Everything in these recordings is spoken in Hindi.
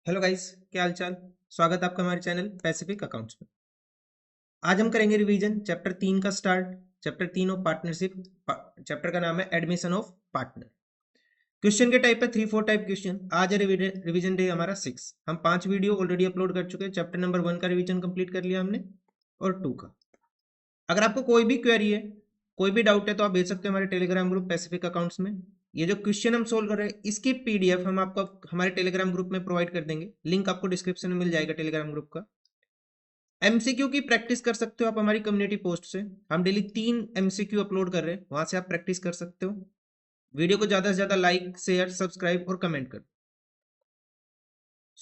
हेलो गाइस, क्या हाल चाल। स्वागत है आपका हमारे चैनल पैसिफिक अकाउंट्स में। आज हम करेंगे रिवीजन चैप्टर 3 का start. Chapter 3 of partnership. Chapter का नाम है एडमिशन ऑफ पार्टनर। क्वेश्चन के टाइप है 3-4 टाइप क्वेश्चन। आज है रिवीजन डे हमारा 6। हम 5 वीडियो ऑलरेडी अपलोड कर चुके हैं। चैप्टर नंबर 1 का रिवीजन कंप्लीट कर लिया हमने और 2 का। अगर आपको कोई भी क्वेरी है, कोई भी डाउट है, तो आप भेज सकते हैं हमारे टेलीग्राम ग्रुप पैसिफिक अकाउंट्स में। ये जो क्वेश्चन हम सोल्व कर रहे हैं इसकी पीडीएफ हम आपको हमारे टेलीग्राम ग्रुप में प्रोवाइड कर देंगे। लिंक आपको डिस्क्रिप्शन में मिल जाएगा टेलीग्राम ग्रुप का। एमसीक्यू की प्रैक्टिस कर सकते हो आप हमारी कम्युनिटी पोस्ट से। हम डेली 3 एमसीक्यू अपलोड कर रहे हैं, वहां से आप प्रैक्टिस कर सकते हो। वीडियो को ज्यादा से ज्यादा लाइक, शेयर, सब्सक्राइब और कमेंट करो।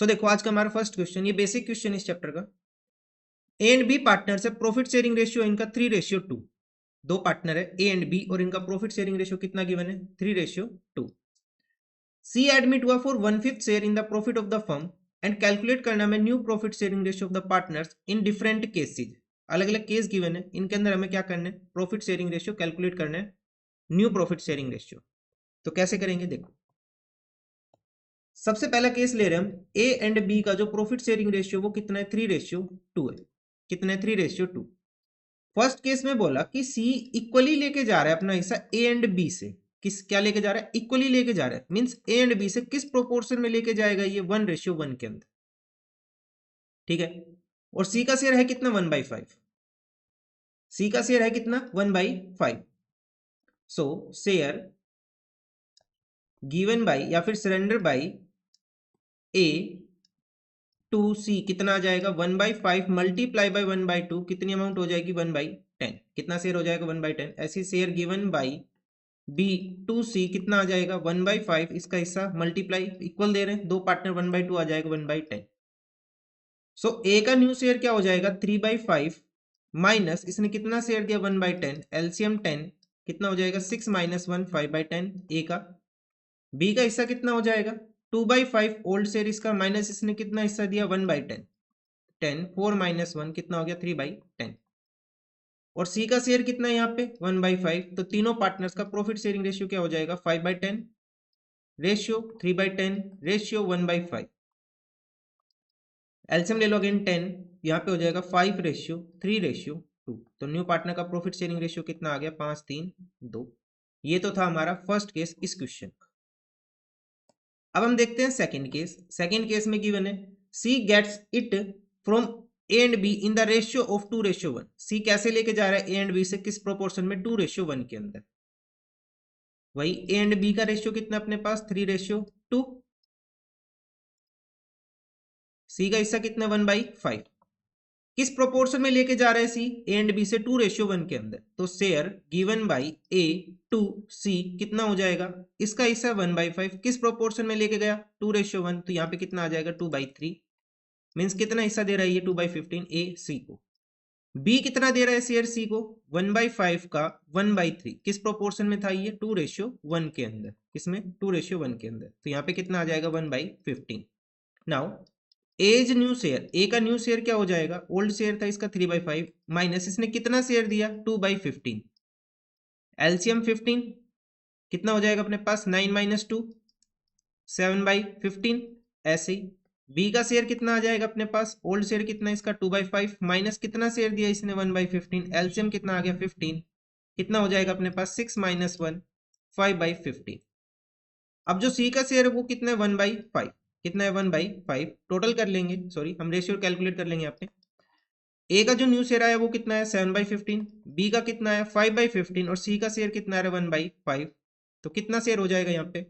देखो आज का हमारा फर्स्ट क्वेश्चन, ये बेसिक क्वेश्चन इस चैप्टर का। ए एंड बी पार्टनर से प्रॉफिट शेयरिंग रेशियो इनका 3:2। दो पार्टनर है ए एंड बी और इनका प्रॉफिट शेयरिंग रेशियो कितना गिवन है? 3:2। सी एडमिट हुआ for 1/5 share in the profit of the firm and calculate करना है new profit sharing ratio of the partners in different cases. अलग अलग केस गिवन है, इनके अंदर हमें क्या करना है? प्रॉफिट शेयरिंग रेशियो कैलकुलेट करना है, न्यू प्रॉफिट शेयरिंग रेशियो। तो कैसे करेंगे देखो। सबसे पहला केस ले रहे हैं हम, ए एंड बी का जो प्रॉफिट शेयरिंग रेशियो वो कितना है? 3:2 है। कितना है? 3:2। फर्स्ट केस में बोला कि सी इक्वली लेके जा रहा है अपना हिस्सा ए एंड बी से। किस क्या लेके जा रहा है? इक्वली लेके जा रहा है। मींस ए एंड बी से किस प्रोपोर्शन में लेके जाएगा? ये 1:1 के अंदर। ठीक है। और सी का शेयर है कितना? 1/5। सी का शेयर है कितना? 1/5। सो शेयर गिवन बाई या फिर surrender by A to C कितना आ जाएगा? 1/5 मल्टीप्लाई बाई 1/2। कितनी अमाउंट हो जाएगी? 1/10। कितना शेयर हो जाएगा? 1/10। ऐसी share given by B to C कितना आ जाएगा? 1/5। इसका हिस्सा मल्टीप्लाई इक्वल दे रहे हैं, दो पार्टनर 1/2 आ जाएगा 1/10। ए का न्यू शेयर क्या हो जाएगा? 3/5 माइनस इसने कितना शेयर दिया? 1/10। एलसीएम 10 कितना हो जाएगा? 6 - 1 5/10 ए का। बी का हिस्सा कितना हो जाएगा? 2/5 ओल्ड शेयर इसका, माइनस इसने कितना हिस्सा दिया? 1/10। 10 4 - 1 कितना हो गया? 3/10। और सी का शेयर कितना है यहाँ पे? 1/5। तो तीनों पार्टनर्स का प्रॉफिट शेयरिंग रेशियो क्या हो जाएगा? 5/10 रेशियो 3/10 रेशियो 1/5। एलसीएम ले लो अगेन 10, यहाँ पे हो जाएगा 5:3:2। तो न्यू पार्टनर का प्रॉफिट शेयरिंग रेशियो कितना आ गया? 5:3:2। ये तो था हमारा फर्स्ट केस इस क्वेश्चन का। अब हम देखते हैं सेकंड केस। सेकंड केस में गिवन है C gets it from A and B in the ratio of 2:1। C कैसे लेके जा रहा है ए एंड बी से? किस प्रोपोर्शन में? 2:1 के अंदर। वही ए एंड बी का रेशियो कितना अपने पास? 3:2। सी का हिस्सा कितना? 1/5। किस प्रोपोर्शन में लेके जा रहा है सी ए एंड बी से? 2:1 के अंदर। तो share given by A to C कितना हो जाएगा? इसका हिस्सा 1/5। किस प्रोपोर्शन में लेके गया? 2:1। तो यहाँ पे कितना आ जाएगा? 2/3। मीन्स कितना हिस्सा दे रहा है ये? 2/15 ए सी को। बी कितना दे रहा है शेयर सी को? 1/5 का 1/3। किस प्रोपोर्शन में था ये? 2:1 के अंदर। किसमें? 2:1 के अंदर। तो यहाँ पे कितना आ जाएगा? 1/15। नाउ एज न्यू शेयर, ए का न्यू शेयर क्या हो जाएगा? ओल्ड शेयर था इसका 3/5 माइनस इसने कितना शेयर दिया? 2/15। एलसीएम 15 कितना हो जाएगा अपने पास? 9 - 2 7/15। ऐसे ही बी का शेयर कितना आ जाएगा अपने पास? ओल्ड शेयर कितना है इसका? 2/5 माइनस कितना शेयर दिया इसने? 1/15। एलसीएम कितना आ गया? 15। कितना हो जाएगा अपने पास? 6 - 1 5/15। अब जो सी का शेयर है वो कितना है? 1/5। कितना है? 1/5। टोटल कर लेंगे, सॉरी हम रेशियो कैलकुलेट कर लेंगे यहाँ पे। ए का जो न्यू शेयर आया वो कितना है? 7/15। बी का कितना है? 5/15। और सी का शेयर कितना है? 1/5। तो कितना शेयर हो जाएगा यहाँ पे?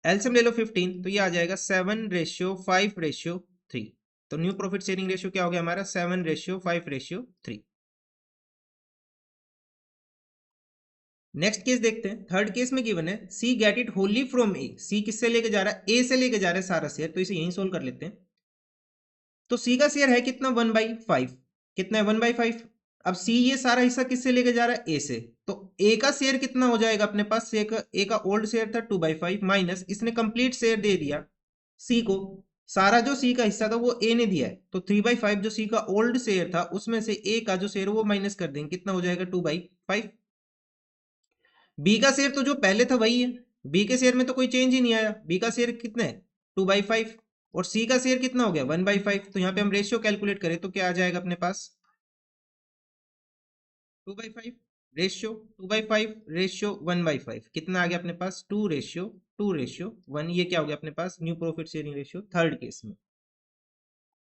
एलसीएम ले लो 15, तो ये आ जाएगा 7:5:3। तो न्यू प्रॉफिट शेयरिंग रेशियो क्या हो गया हमारा? 7:5:3। नेक्स्ट केस देखते हैं। थर्ड केस में गिवन है सी गेट इट होली फ्रॉम ए। सी किससे लेके जा रहा है? ए से लेके जा रहा है सारा शेयर। तो इसे यहीं सोल्व कर लेते हैं। तो सी का शेयर है कितना? 1/5। कितना है? 1/5। अब सी ये सारा हिस्सा किससे लेके जा रहा है? ए से। तो ए का शेयर कितना हो जाएगा अपने पास? ए का ओल्ड शेयर था 2/5 माइनस इसने कंप्लीट शेयर दे दिया सी को। सारा जो सी का हिस्सा था वो ए ने दिया है, तो 3/5 जो सी का ओल्ड शेयर था उसमें से ए का जो शेयर वो माइनस कर देंगे। कितना हो जाएगा? 2/5। बी का शेयर तो जो पहले था वही है, बी के शेयर में तो कोई चेंज ही नहीं आया। बी का शेयर कितना है 2/5 और सी का शेयर कितना हो गया 1/5। तो यहाँ पे हम रेशियो कैलकुलेट करें तो क्या आ जाएगा अपने पास 2/5 रेशियो 2/5 रेशियो 1/5 कितना आ गया अपने पास 2:2:1। ये क्या हो गया अपने पास new profit sharing ratio third case में।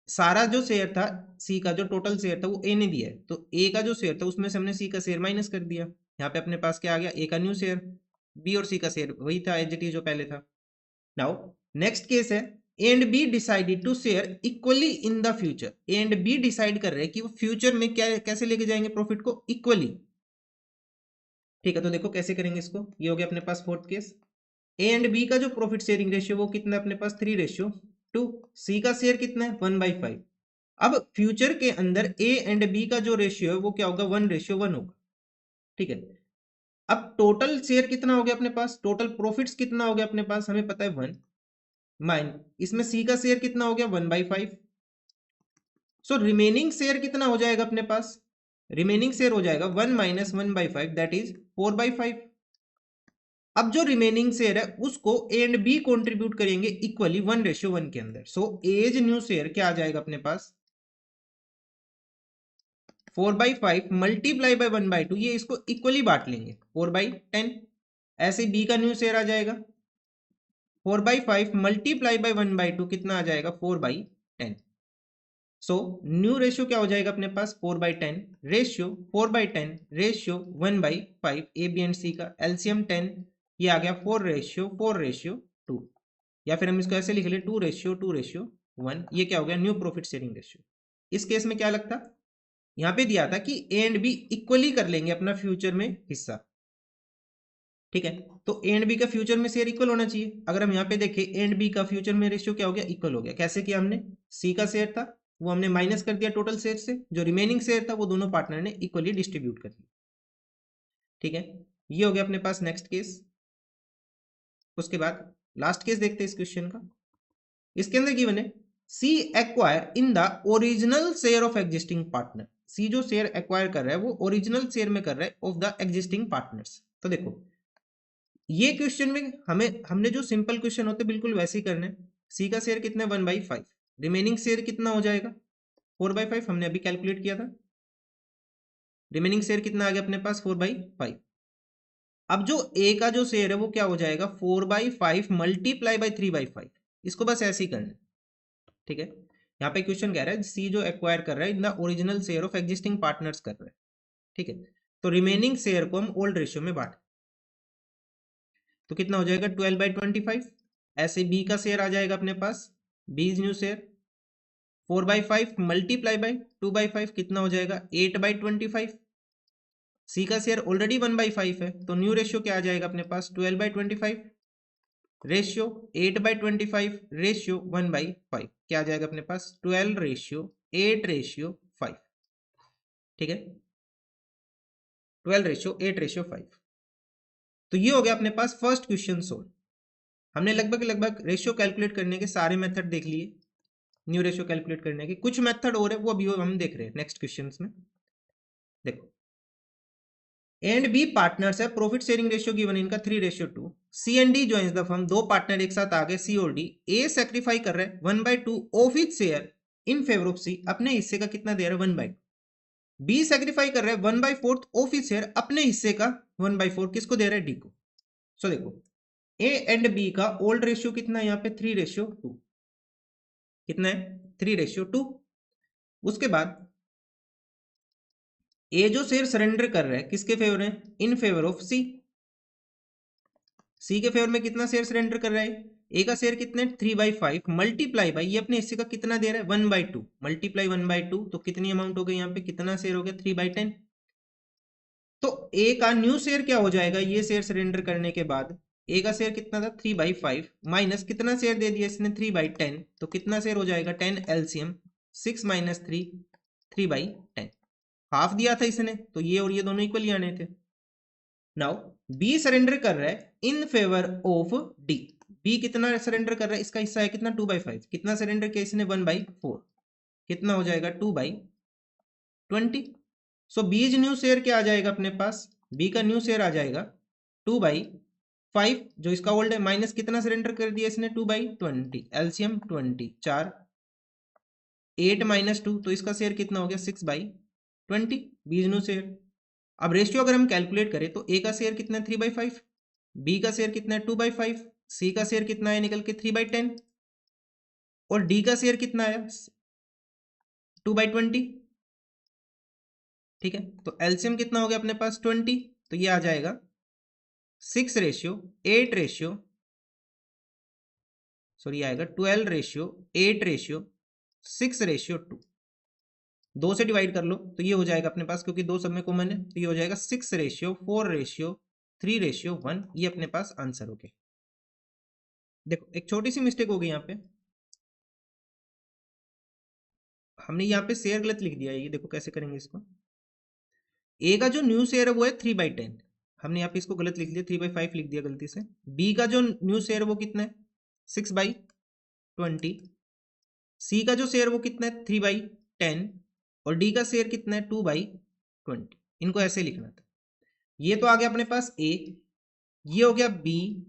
सारा जो शेयर था सी का जो टोटल शेयर था वो ए ने दिया है, तो ए का जो शेयर था उसमें से हमने सी का शेयर माइनस कर दिया। यहाँ पे अपने पास क्या आ गया ए का न्यू शेयर, बी और सी का शेयर वही था एज इट इज जो पहले था। नाउ नेक्स्ट केस है A and B decided to share equally in the future. A and B decide कर रहे हैं कि वो फ्यूचर में क्या कैसे लेके जाएंगे प्रॉफिट को इक्वली। ठीक है, तो देखो कैसे करेंगे इसको। ये हो गया अपने पास fourth case. A and B का जो प्रॉफिट शेयरिंग रेशियो वो कितना है अपने पास 3:2। सी का शेयर कितना है 1/5। अब फ्यूचर के अंदर ए एंड बी का जो रेशियो है वो क्या होगा 1:1 होगा। ठीक है, अब टोटल शेयर कितना हो गया अपने पास, टोटल प्रॉफिट्स कितना हो गया अपने पास हमें पता है 1 माइन इसमें सी का शेयर कितना हो गया 1/5। सो रिमेनिंग शेयर कितना हो जाएगा अपने पास, रिमेनिंग शेयर हो जाएगा 1 - 1/5 दैट इज 4/5। अब जो रिमेनिंग शेयर है उसको ए एंड बी कंट्रीब्यूट करेंगे इक्वली 1:1 के अंदर। सो एज न्यू शेयर क्या आ जाएगा अपने पास 4/5 मल्टीप्लाई बाय 1/2। ये इसको इक्वली बांट लेंगे 4/10। ऐसे बी का न्यू शेयर आ जाएगा 4/5 मल्टीप्लाई बाय 1/2 कितना आ जाएगा 4/10। सो न्यू रेशियो क्या हो जाएगा अपने पास 4/10 ratio 4/10 ratio 1/5। A B and C का एलसीएम 10, ये आ गया 4:4:2। या फिर हम इसको ऐसे लिख ले 2:2:1। ये क्या हो गया न्यू प्रॉफिट शेयरिंग रेशियो। इस केस में क्या लगता, यहाँ पे दिया था कि ए एंड बी इक्वली कर लेंगे अपना फ्यूचर में हिस्सा। ठीक है, तो ए एंड बी का फ्यूचर में शेयर इक्वल होना चाहिए। अगर हम यहाँ पे देखें ए एंड बी का फ्यूचर में रेशियो क्या हो गया इक्वल हो गया। कैसे किया हमने, सी का शेयर था वो हमने माइनस कर दिया टोटल शेयर से, जो रिमेनिंग शेयर था वो दोनों पार्टनर ने इक्वली डिस्ट्रीब्यूट कर दिया। ठीक है, ये हो गया अपने पास नेक्स्ट केस। उसके बाद लास्ट केस देखते हैं इस क्वेश्चन का। इसके अंदर गिवन है C acquire in the original share of existing partner. C जो शेयर एक्वायर कर रहा है वो ओरिजिनल शेयर में कर रहा है ऑफ द एग्जिस्टिंग पार्टनर्स। तो देखो ये क्वेश्चन में हमने जो सिंपल क्वेश्चन होते बिल्कुल वैसे ही करने। सी का शेयर कितना है 1/5, रिमेनिंग शेयर कितना हो जाएगा 4/5 हमने अभी कैलकुलेट किया था। रिमेनिंग शेयर कितना आ गया अपने पास 4/5। अब जो ए का जो शेयर है वो क्या हो जाएगा 4/5 मल्टीप्लाई बाई 3/5। इसको बस ऐसे ही करना। ठीक है, यहाँ पे क्वेश्चन कह रहा है सी जो एक्वायर कर रहा है इन the original share of existing partners कर रहा है। ठीक है, तो रिमेनिंग शेयर को हम ओल्ड रेशियो में बांट, तो कितना हो जाएगा 12/25। ऐसे बी का शेयर आ जाएगा अपने पास, B is new share 4/5 multiply by 2/5 कितना हो जाएगा 8/25। सी का शेयर ऑलरेडी 1/5 है, तो न्यू रेशियो क्या आ जाएगा अपने पास 12/25 रेशियो 8/25 रेशियो 1/5। क्या आ जाएगा अपने पास 12:8:5। ठीक है, 12:8:5। तो ये हो गया अपने पास फर्स्ट क्वेश्चन सोल्व। हमने लगभग रेशियो कैलकुलेट करने के सारे मेथड देख लिए। न्यू रेशियो कैलकुलेट करने के कुछ मेथड और है वो अभी हम देख रहे हैं नेक्स्ट क्वेश्चंस में। देखो एंड बी पार्टनर्स है, प्रॉफिट शेयरिंग रेशियो गिवन इनका 3:2। C and D joins the firm, दो पार्टनर एक साथ आ गए सी और डी। ए सेक्रीफाई कर रहे हैं 1/2 of his share in favour of C, अपने हिस्से का कितना दे रहा है 1/2। बी सेक्रीफाई कर रहे हैं 1/4 ऑफ हिज शेयर, अपने हिस्से का 1/4 किसको दे रहा है डी को। सो देखो ए एंड बी का ओल्ड रेशियो कितना है यहाँ पे 3:2। कितना है 3:2। उसके बाद ए जो शेयर सरेंडर कर रहा है किसके फेवर है इन फेवर ऑफ सी। सी के फेवर में कितना शेयर सरेंडर कर रहा है, ए का शेयर कितने 3/5 मल्टीप्लाई बाई ये अपने हिस्से का कितना दे रहा है 1/2 मल्टीप्लाई 1/2। तो कितनी अमाउंट हो गई यहाँ पे, कितना शेयर हो गया 3/10। तो ए का न्यू शेयर क्या हो जाएगा ये शेयर सरेंडर करने के बाद, ए का शेयर कितना था 3/5 माइनस कितना शेयर दे दिया इसने 3/10। तो कितना शेयर हो जाएगा 10 एलसीएम 6 - 3 3/10। हाफ दिया था इसने तो ये और ये दोनों इक्वली आने थे। नाउ बी सरेंडर कर रहा है in favour of D. B कितना सरेंडर कर रहा है, इसका हिस्सा है कितना 2/5। कितना सरेंडर किया इसने 1/4, कितना हो जाएगा 2/20। सो बी न्यू शेयर क्या आ जाएगा अपने पास, बी का न्यू शेयर आ जाएगा 2/5 जो इसका ओल्ड है माइनस कितना सरेंडर कर दिया इसने 2/20 एलसीएम 20 4 8 - 2 तो इसका शेयर कितना हो गया 6/20 बीज न्यू शेयर। अब रेशियो अगर हम कैलकुलेट करें तो ए का शेयर कितना है 3/5 बी का शेयर कितना है 2/5 सी का शेयर कितना है निकल के 3/10 और डी का शेयर कितना है 2/20। ठीक है तो एलसीएम कितना हो गया अपने पास 20 तो ये आ जाएगा 6:8 सॉरी आएगा 12:8 6:2 2 से डिवाइड कर लो तो ये हो जाएगा अपने पास क्योंकि 2 सब में कॉमन है तो ये हो जाएगा 6:4:3:1 ये अपने पास आंसर हो गया। देखो एक छोटी सी मिस्टेक हो गई यहाँ पे हमने यहाँ पे शेयर गलत लिख दिया है। ये देखो कैसे करेंगे इसको ए का जो न्यू शेयर है वो है 3/10 हमने यहाँ पे इसको गलत लिख दिया 3/5 लिख दिया गलती से। बी का जो न्यू शेयर है वो कितना है 6/20 सी का जो शेयर वो कितना है 3/10 और डी का शेयर कितना है 2/20 इनको ऐसे लिखना था। ये तो आ गया अपने पास ए ये हो गया बी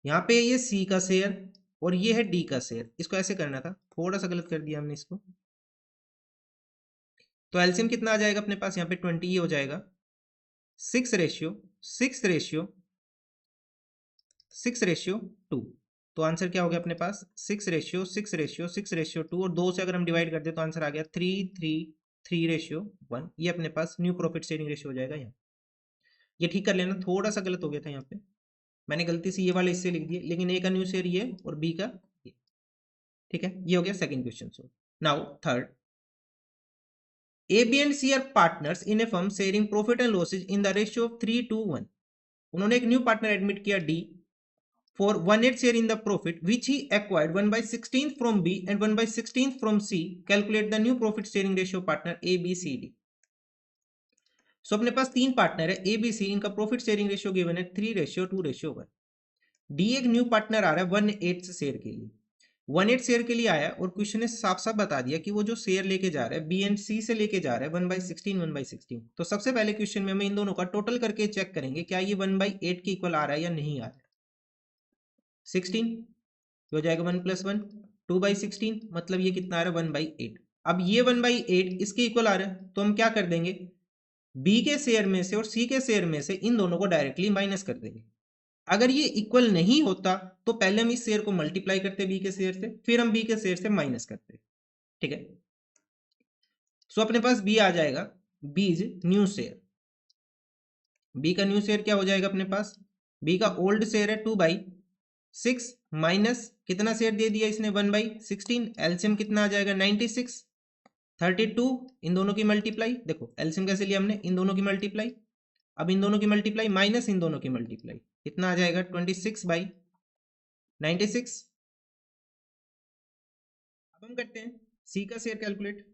यहाँ पे ये सी का शेयर और ये है डी का शेयर इसको ऐसे करना था थोड़ा सा गलत कर दिया हमने इसको। तो एलसीएम कितना आ जाएगा अपने पास यहाँ पे 20 ये हो जाएगा 6:2 तो आंसर क्या हो गया अपने पास 6:6:6:2 और 2 से अगर हम डिवाइड कर दे तो आंसर आ गया 3:3:3:1 ये अपने पास न्यू प्रॉफिट शेयरिंग रेशियो हो जाएगा यहाँ। ये ठीक कर लेना थोड़ा सा गलत हो गया था यहाँ पे मैंने गलती से ये वाले इससे लिख दिए लेकिन ए का न्यू शेयर ये और बी का ये। ठीक है ये हो गया second question. So now third A, B and C are partners in a firm sharing profit and losses in the ratio of 3:1। उन्होंने एक न्यू पार्टनर एडमिट किया D for 1/8 share in the profit which he acquired 1/16 from B and 1/16 from C। Calculate the new profit sharing ratio partner A, B, C, D। सो अपने पास तीन पार्टनर है A, B, C इनका प्रॉफिट शेयरिंग रेशियो गिवन है 3:2:1। D एक न्यू पार्टनर आ रहा है 1/8 शेयर के लिए 1/8 शेयर के लिए आया और क्वेश्चन ने साफ साफ बता दिया कि वो जो शेयर लेके जा रहा है बी एंड सी से लेके जा रहा है 1/16 तो सबसे पहले क्वेश्चन में हम इन दोनों का टोटल करके चेक करेंगे क्या ये 1/8 के इक्वल आ रहा है या नहीं आ रहा है। 16 हो जाएगा 1 + 1 2/16 मतलब ये कितना आ रहा है 1/8। अब ये 1/8 इसके इक्वल आ रहा है तो हम क्या कर देंगे बी के शेयर में से और सी के शेयर में से इन दोनों को डायरेक्टली माइनस कर देंगे। अगर ये इक्वल नहीं होता तो पहले हम इस शेयर को मल्टीप्लाई करते बी के शेयर से फिर हम बी के शेयर से माइनस करते। ठीक है सो अपने पास बी आ जाएगा बीज न्यू शेयर। बी का न्यू शेयर क्या हो जाएगा अपने पास बी का ओल्ड शेयर है 2/6 माइनस कितना शेयर दे दिया इसने 1/16 एलसीएम कितना आ जाएगा 96 32 इन दोनों की मल्टीप्लाई देखो एलसीएम कैसे लिया हमने इन दोनों की मल्टीप्लाई अब इन दोनों की मल्टीप्लाई माइनस इन दोनों की मल्टीप्लाई कितना आ जाएगा 26/96। अब हम करते हैं सी का शेयर कैलकुलेट।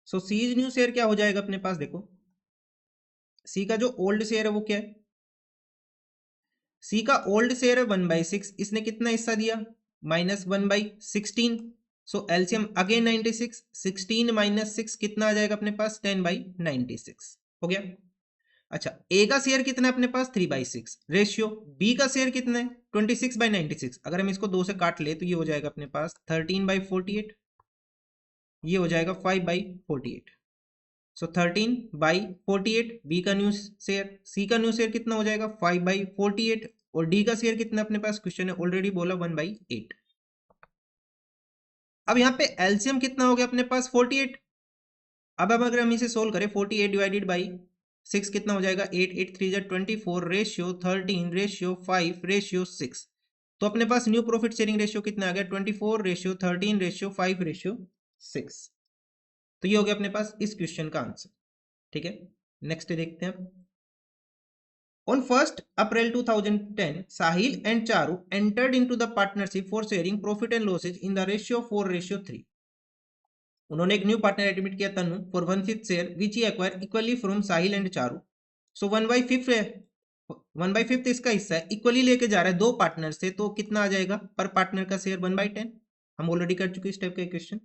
सो सी न्यू शेयर क्या हो जाएगा अपने पास देखो सी का जो ओल्ड शेयर है वो क्या है सी का ओल्ड शेयर है 1/6 इसने कितना हिस्सा दिया -1/16 सो एलसीएम अगेन 96 16 - 6 कितना आ जाएगा अपने पास 10/96 हो गया। अच्छा ए का शेयर कितना है अपने पास 3/6 रेशियो बी का शेयर कितना है 26/96 अगर हम इसको 2 से काट ले तो ये हो जाएगा अपने पास 13/48 ये हो जाएगा 5/48 सो 13/48 बी का न्यू शेयर सी का न्यू शेयर कितना हो जाएगा 5/48 और डी का शेयर कितना अपने पास क्वेश्चन है ऑलरेडी बोला 1/8। अब यहाँ पे एलसीएम कितना हो गया अपने पास 48। अब अगर हम इसे सोल्व करें 48 डिवाइडेड बाई 6 कितना हो जाएगा 8 8 3 24 रेशियो 13 रेशियो 5 रेशियो 6 तो अपने पास न्यू प्रॉफिट शेयरिंग रेशियो कितना आ गया 24 रेशियो 13 रेशियो 5 रेशियो 6 तो ये हो गया अपने पास इस क्वेश्चन का आंसर। ठीक है नेक्स्ट देखते हैं। On 1st April 2010, Sahil and Charu entered into the partnership for sharing profit and losses in the ratio 4:3। उन्होंने एक न्यू पार्टनर एडमिट किया Tanu for 1/5 share which he acquire equally from Sahil and Charu. So 1/5 है 1/5 इसका हिस्सा है इक्वली लेके जा रहा है दो पार्टनर से तो कितना आ जाएगा पर पार्टनर का शेयर 1/10 हम ऑलरेडी कर चुके इस टाइप का क्वेश्चन।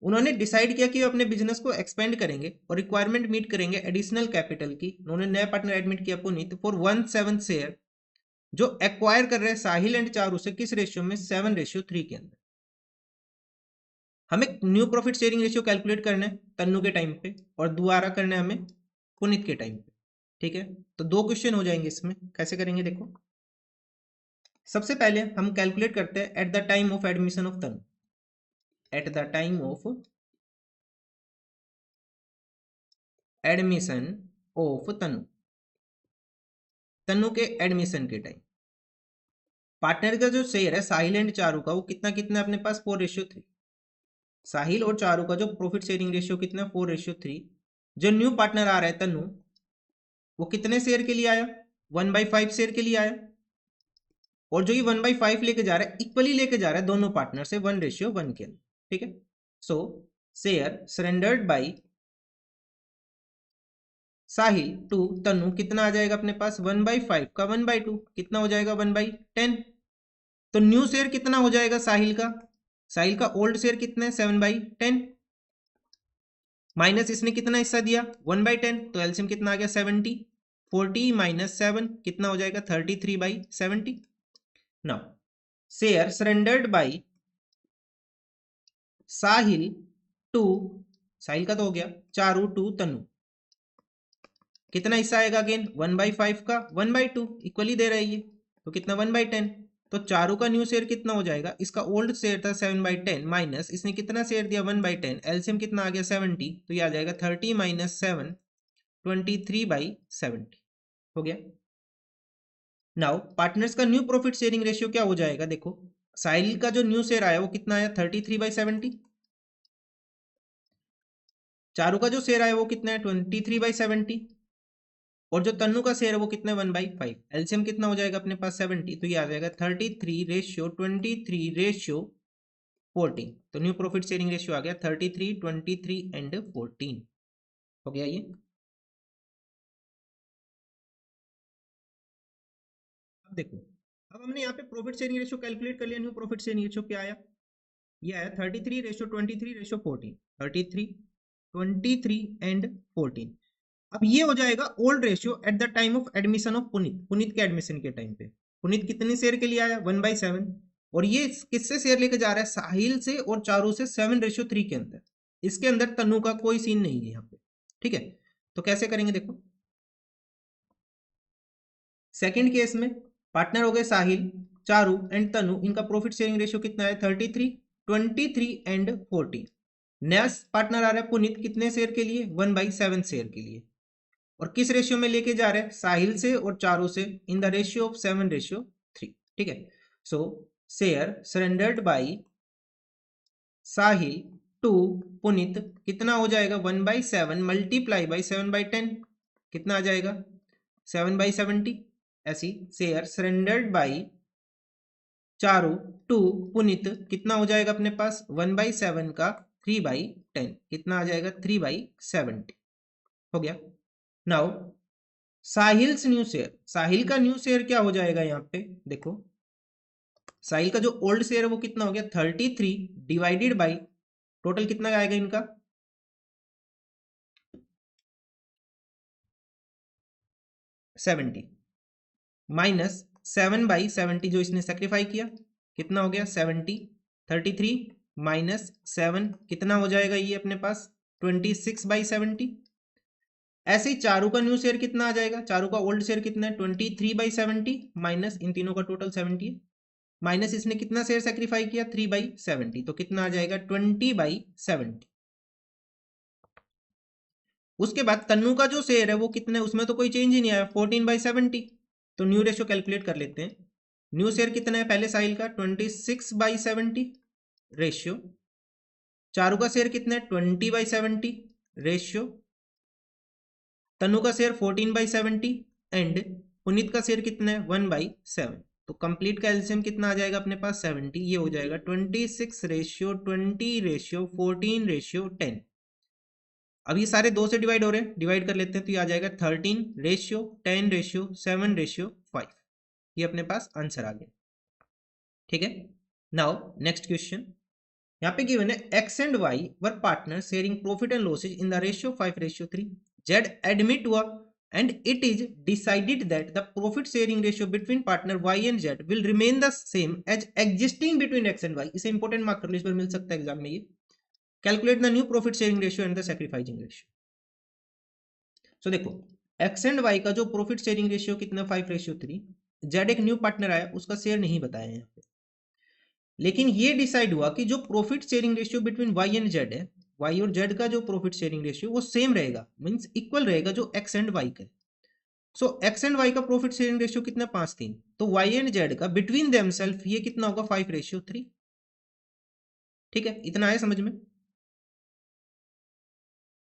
उन्होंने डिसाइड किया कि वो अपने बिजनेस को एक्सपेंड करेंगे और रिक्वायरमेंट मीट करेंगे एडिशनल कैपिटल की। उन्होंने नया पार्टनर एडमिट किया पुनीत फॉर 1/7 शेयर, जो एक्वायर कर रहे हैं साहिल एंड चारू से किस रेशियो में, 7:3 के अंदर। हमें new profit sharing ratio calculate करना है तन्नू के टाइम पे और दोबारा करना है हमें पुनीत के टाइम पे। ठीक है, तो 2 क्वेश्चन हो जाएंगे इसमें। कैसे करेंगे देखो, सबसे पहले हम कैलकुलेट करते हैं at the time of admission of Tannu. At the time of admission of Tannu, Tannu के एडमिशन के टाइम पार्टनर का जो शेयर है साहिल एंड चारू का, वो कितना कितना है अपने पास, 4:3। साहिल और चारू का जो प्रॉफिट शेयरिंग रेशियो कितना, 4:3। जो न्यू पार्टनर आ रहा है तन्नू, वो कितने शेयर के लिए आया, 1/5 शेयर के लिए आया। और जो ये 1/5 लेके जा रहा है, इक्वली लेके जा रहा है दोनों पार्टनर से 1:1 के अंदर। ठीक है, so share surrendered by Sahil to Tannu कितना आ जाएगा अपने पास, 1/5 का 1/2 कितना हो जाएगा, 1/10। तो न्यू शेयर कितना हो जाएगा साहिल का, साहिल का ओल्ड शेयर कितना है, 7/10 माइनस इसने कितना हिस्सा दिया, 1/10, तो एलसीएम कितना आ गया, 70। 40 माइनस 7 कितना हो जाएगा, 33/70। Now share surrendered by Sahil to, Sahil का तो हो गया, चारू टू तन्नू, कितना हिस्सा आएगा अगेन, 1/5 का 1/2 इक्वली दे रही है, तो कितना 1/10। तो चारू का न्यू शेयर कितना हो जाएगा, इसका ओल्ड शेयर था 7/10 माइनस इसने कितना शेयर दिया 1/10, एलसीएम कितना आ गया 70, तो ये आ जाएगा 30 माइनस 7 23/70 हो गया। नाउ पार्टनर्स का न्यू प्रॉफिट शेयरिंग रेशियो क्या हो जाएगा देखो, साहिल का जो न्यू शेयर आया वो कितना आया 33/70, चारू का जो शेयर आया वो कितना है 23/70, और जो तन्नू का शेयर है वो कितना है 1/5। एलसीएम कितना हो जाएगा अपने पास 70, तो ये आ जाएगा 33:23:14। तो न्यू प्रॉफिट शेयरिंग रेशियो आ गया 33, 23 एंड 14 हो गया ये। अब देखो, अब हमने यहाँ पे प्रॉफिट शेयरिंग रेशियो कैलकुलेट कर लिया। न्यू प्रॉफिट शेयरिंग रेशियो क्या आया, ये आया 33:23:14, 33, 23 एंड 14। अब ये हो जाएगा old ratio at the time of admission of Puneet, Puneet के एडमिशन के टाइम पे। पुनीत कितने शेयर के लिए आया 1/7, और ये किससे शेयर लेके जा रहा है, साहिल से और चारू से 7:3 के अंदर। इसके अंदर तन्नू का कोई सीन नहीं है यहाँ पे। ठीक है, तो कैसे करेंगे देखो, सेकंड केस में पार्टनर हो गए साहिल, चारू एंड तन्नू, इनका प्रॉफिट शेयरिंग रेशियो कितना है 33, 23 एंड 14। नया पार्टनर आ रहा है पुनीत, कितने शेयर के लिए 1/7 शेयर के लिए, और किस रेशियो में लेके जा रहे हैं, साहिल से और चारू से, इन द रेशियो ऑफ 7:3। ठीक है, so share surrendered by Sahil to Puneet कितना हो जाएगा 1/7 मल्टीप्लाई बाई 7/10 कितना आ जाएगा 7/70। ऐसी share surrendered by Charu to Puneet कितना हो जाएगा अपने पास 1/7 का 3/10 कितना आ जाएगा 3/70 हो गया। नाउ साहिल्स न्यू शेयर, साहिल का न्यू शेयर क्या हो जाएगा यहाँ पे देखो, साहिल का जो ओल्ड शेयर है वो कितना हो गया 33 डिवाइडेड बाई टोटल कितना आएगा इनका 70 माइनस 7/70 जो इसने सेक्रीफाई किया कितना हो गया 70, 33 माइनस 7 कितना हो जाएगा ये अपने पास 26/70। ऐसे ही चारू का न्यू शेयर कितना आ जाएगा, चारू का ओल्ड शेयर कितना है 23/70 माइनस इन तीनों का टोटल 70 है, माइनस इसने कितना शेयर सेक्रीफाई किया 3/70, तो कितना आ जाएगा 20/70। उसके बाद तन्नू का जो शेयर है वो कितना है, उसमें तो कोई चेंज ही नहीं आया 14/70। तो न्यू रेशियो कैलकुलेट कर लेते हैं। न्यू शेयर कितना है पहले साहिल का 26/70 रेशियो, चारू का शेयर कितना है 20/70 रेशियो, तन्नू का शेयर 14/70 एंड पुनीत का शेयर कितना है 1/7। तो कंप्लीट का एलसीएम कितना आ जाएगा अपने पास 70, ये हो जाएगा 26:20:14:10। अब ये सारे 2 से डिवाइड हो रहे हैं, डिवाइड कर लेते हैं तो ये आ जाएगा 13:10:7:5। ये अपने पास आंसर आ गया। ठीक है, नाउ नेक्स्ट क्वेश्चन, यहाँ पे गिवन है x and why were partner sharing profit and losses in the ratio 5:3. Z admit हुआ and it is decided that the profit sharing ratio between partner y and z will remain the same as existing between x and y. इसे इंपॉर्टेंट मार्क कर लो, इस पर मिल सकता है एग्जाम में ये. Calculate the new profit sharing ratio and the sacrificing ratio. So देखो x एंड y का जो प्रॉफिट शेयरिंग रेशियो कितना 5:3. z एक न्यू पार्टनर आया, उसका शेयर नहीं बताया यहाँ पे, लेकिन ये डिसाइड हुआ कि जो profit sharing ratio between y and z है, y और z का जो प्रॉफिट शेयरिंग रेशियो वो सेम रहेगा, मींस इक्वल रहेगा जो x एंड y का. सो x एंड y का प्रॉफिट शेयरिंग रेशियो कितना 5:3, तो y एंड z का बिटवीन देमसेल्फ ये कितना होगा 5:3. ठीक है, इतना है समझ में.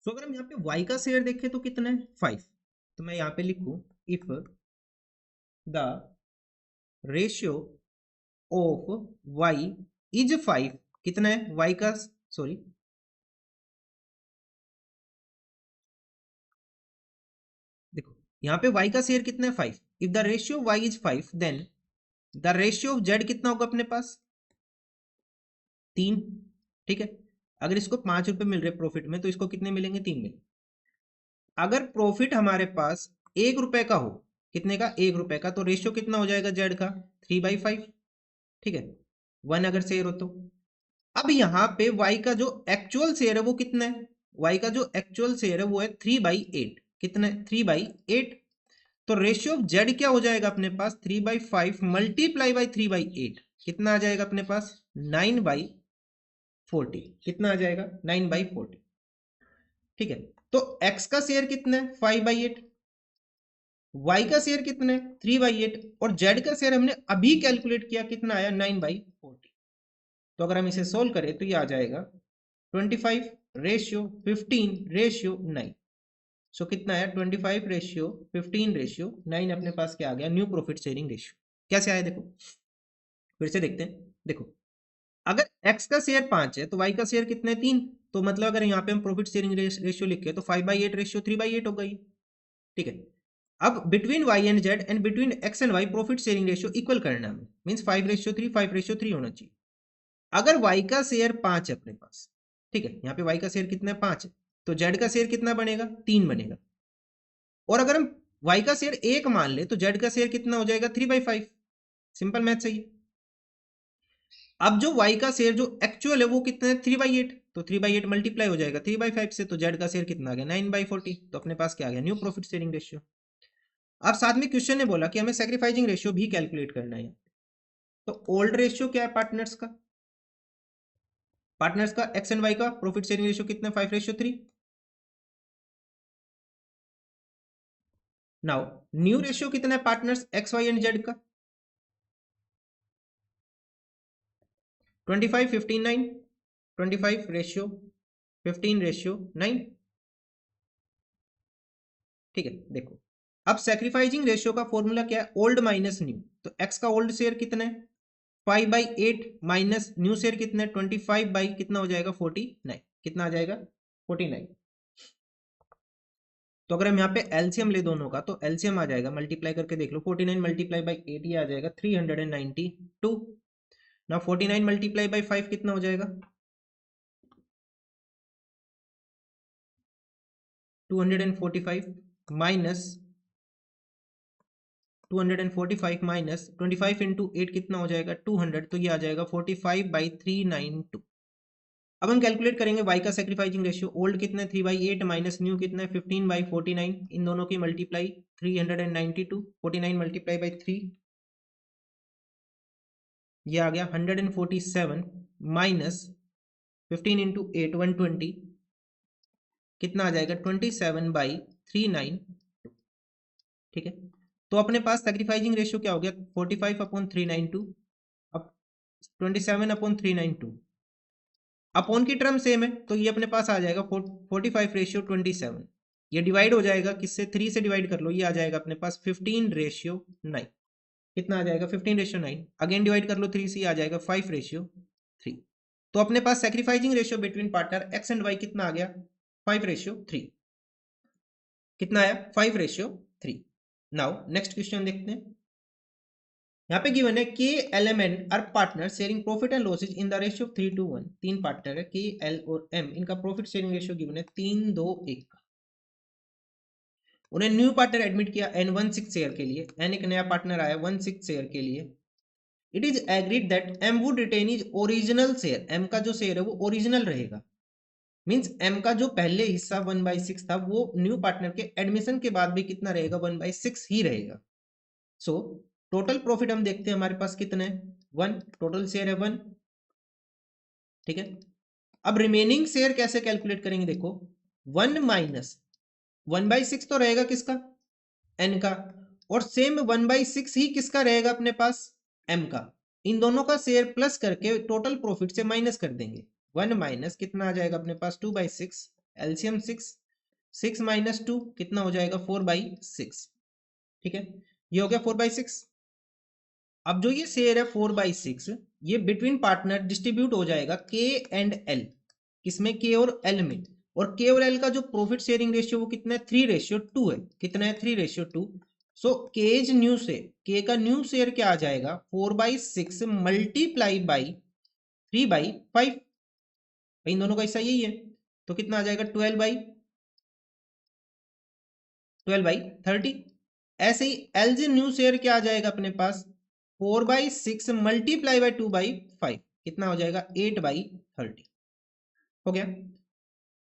सो अगर हम यहाँ पे y का शेयर देखें तो कितना है 5, तो मैं यहाँ पे लिखूं if the ratio of y is 5, कितना है y का, सॉरी देखो यहाँ पे y का शेयर कितना है 5. If the ratio y is 5 then the ratio of z कितना होगा अपने पास 3. ठीक है, अगर इसको 5 रुपए मिल रहे प्रॉफिट में तो इसको कितने मिलेंगे 3 मिलेंगे. अगर प्रॉफिट हमारे पास 1 रुपए का हो, कितने का 1 रुपए का, तो रेशियो कितना हो जाएगा z का 3/5. ठीक है, 1 अगर शेयर हो तो. अब यहाँ पे y का जो एक्चुअल शेयर है वो कितना है, y का जो एक्चुअल शेयर है वो है 3/8. कितना है 3/8. तो रेशियो ऑफ z क्या हो जाएगा अपने पास 3/5 मल्टीप्लाई बाई 3/8, कितना आ जाएगा अपने पास 9/40. कितना आ जाएगा 9/40. ठीक है, तो x का शेयर कितना है 5/8, y का शेयर कितना है 3/8 और z का शेयर हमने अभी कैलकुलेट किया कितना आया 9/40. तो अगर हम इसे सोल्व करें तो ये आ जाएगा 25:15:9. सो कितना है 25:15:9 अपने पास क्या आ गया न्यू प्रॉफिट शेयरिंग रेशियो. कैसे आया देखो, फिर से देखते हैं. देखो अगर x का शेयर 5 है तो y का शेयर कितना है 3, तो मतलब अगर यहाँ पे हम प्रॉफिट शेयरिंग रेशियो लिखे तो 5/8 रेशियो 3/8 हो गई. ठीक है, अब between y and z and between x and y profit sharing ratio equal करना है, मींस 5:3 5:3 होना चाहिए. अगर y का शेयर 5 है अपने पास, ठीक है, यहाँ पे y का शेयर कितना है 5 है, तो z का शेयर कितना बनेगा 3 बनेगा. और अगर हम y का शेयर 1 मान ले तो z का शेयर कितना हो जाएगा 3/5. सिंपल मैथ सही है. अब जो y का शेयर जो एक्चुअल है वो कितना है 3/8, तो 3/8 मल्टीप्लाई हो जाएगा 3/5 से, तो z का शेयर कितना आ गया 9/40. तो अपने पास क्या आ गया न्यू प्रॉफिट शेयरिंग रेशियो. अब साथ में क्वेश्चन ने बोला कि हमें सैक्रिफाइसिंग रेशियो भी कैलकुलेट करना है. तो ओल्ड रेशियो क्या है पार्टनर्स का, पार्टनर्स का एक्स एंड वाई का प्रॉफिट शेयरिंग रेशियो कितना 5:3. नाउ न्यू रेशियो कितना है partners X Y and Z का 25:15:9. 25:15:9. ठीक है, देखो अब सैक्रिफाइसिंग रेशियो का फॉर्मूला क्या है ओल्ड माइनस न्यू. तो एक्स का ओल्ड शेयर कितना है 5/8 माइनस न्यू शेयर कितना है 25 बाई कितना हो जाएगा 49. कितना आ जाएगा 49. तो अगर हम यहाँ पे एलसीएम ले दोनों का तो एलसीएम आ जाएगा, मल्टीप्लाई करके देख लो 49 मल्टीप्लाई बाई 8 ये आ जाएगा 392. ना 49 मल्टीप्लाई बाई 5 कितना हो जाएगा 245 माइनस 245 माइनस 25 इंटू 8 कितना हो जाएगा 200, तो ये आ जाएगा 45/392. अब हम कैलकुलेट करेंगे y का सैक्रिफाइसिंग रेशियो. ओल्ड कितना है 3/8 माइनस न्यू कितना है 15/49. इन दोनों की मल्टीप्लाई 392. 49 मल्टीप्लाई बाई 3 ये आ गया 147 माइनस 15 इंटू 8 120 कितना आ जाएगा 27/392. ठीक है, तो अपने पास सैक्रिफाइसिंग रेशियो क्या हो गया 45/392. अब 27/392 अपॉन की टर्म सेम है तो ये अपने पास आ जाएगा 45:27. ये डिवाइड हो जाएगा किससे 3 से डिवाइड कर लो, ये आ जाएगा अपने पास 15:9. कितना आ जाएगा 15:9. अगेन डिवाइड कर लो 3 से, आ जाएगा 5:3. तो अपने पास sacrificing ratio between partner X and Y कितना आ गया 5:3. कितना आया 5:3. नाउ नेक्स्ट क्वेश्चन देखते हैं. यहाँ पे गिवन है के L M and R partner sharing profit and losses in the ratio of 3:1। तीन पार्टनर है के एल और एम, इनका प्रॉफिट शेयरिंग रेशियो गिवन है 3:2:1 का। उन्हें न्यू पार्टनर एडमिट किया एन 16 शेयर के लिए, एन एक नया पार्टनर आया 16 शेयर के लिए। It is agreed that M would retain is original share, M का जो शेयर है वो ओरिजिनल रहेगा। मींस एम का जो पहले हिस्सा 1/6 था वो न्यू पार्टनर के एडमिशन के बाद भी कितना रहेगा, 1/6 ही रहेगा। सो टोटल प्रॉफिट हम देखते हैं हमारे पास कितना है, 1, टोटल शेयर है 1, ठीक है। अब रिमेनिंग शेयर कैसे कैलकुलेट करेंगे, देखो 1 माइनस 1/6 तो रहेगा किसका, एन का, और सेम 1/6 ही किसका रहेगा अपने पास, एम का। इन दोनों का शेयर प्लस करके टोटल प्रॉफिट से माइनस कर देंगे। 1 माइनस कितना आ जाएगा अपने पास, 2/6, एलसीएम 6, 6 माइनस 2 कितना हो जाएगा, 4/6, ठीक है। ये हो गया 4/6। अब जो ये शेयर है 4/6, ये बिटवीन पार्टनर डिस्ट्रीब्यूट हो जाएगा के एंड एल, किसमें, के और एल में। और के और एल का जो प्रॉफिट शेयरिंग रेशियो वो कितना है, 3:2 है। कितना है, 3:2। सो केज न्यू शेयर, के का न्यू शेयर क्या आ जाएगा, 4/6 मल्टीप्लाई बाई 3/5, इन दोनों का हिस्सा यही है, तो कितना आ जाएगा, 12/30। ऐसे ही एलजी न्यू शेयर क्या आ जाएगा अपने पास, 4/6 मल्टीप्लाई बाई 2/5, कितना हो जाएगा, 8/30, हो गया।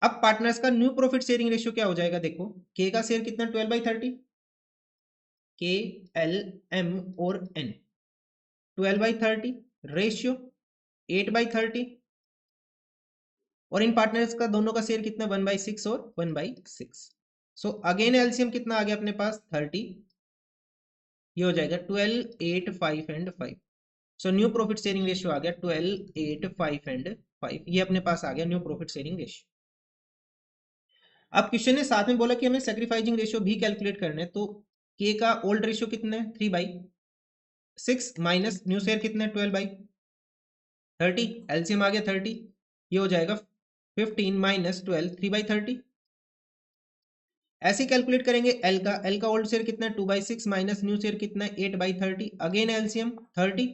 अब पार्टनर्स का न्यू प्रॉफिट शेयरिंग रेशियो क्या हो जाएगा, देखो के का शेयर कितना, 12/30, के एल एम और एन 12/30, रेशियो 8/30, और इन पार्टनर्स का दोनों का शेयर कितना, 1/6 और 1/6। सो अगेन एलसीएम कितना आ गया अपने पास, 30, ये हो जाएगा 12, 8, 5 and 5। So new profit sharing ratio आ गया 12, 8, 5 एंड 5, ये अपने पास आ गया न्यू प्रॉफिट शेयरिंग रेशियो। अब क्वेश्चन ने साथ में बोला कि हमें सैक्रिफाइसिंग रेशियो भी कैलकुलेट करना है, तो के का ओल्ड रेशियो कितना है, 3/6 माइनस न्यू शेयर कितना है, 12/30, एलसीएम आ गया 30, ये हो जाएगा 15 माइनस 12, 3/30। ऐसे कैलकुलेट करेंगे एल का ओल्ड शेयर कितना है, 2/6 माइनस न्यू शेयर कितना है, 8/30, अगेन एलसीएम 30,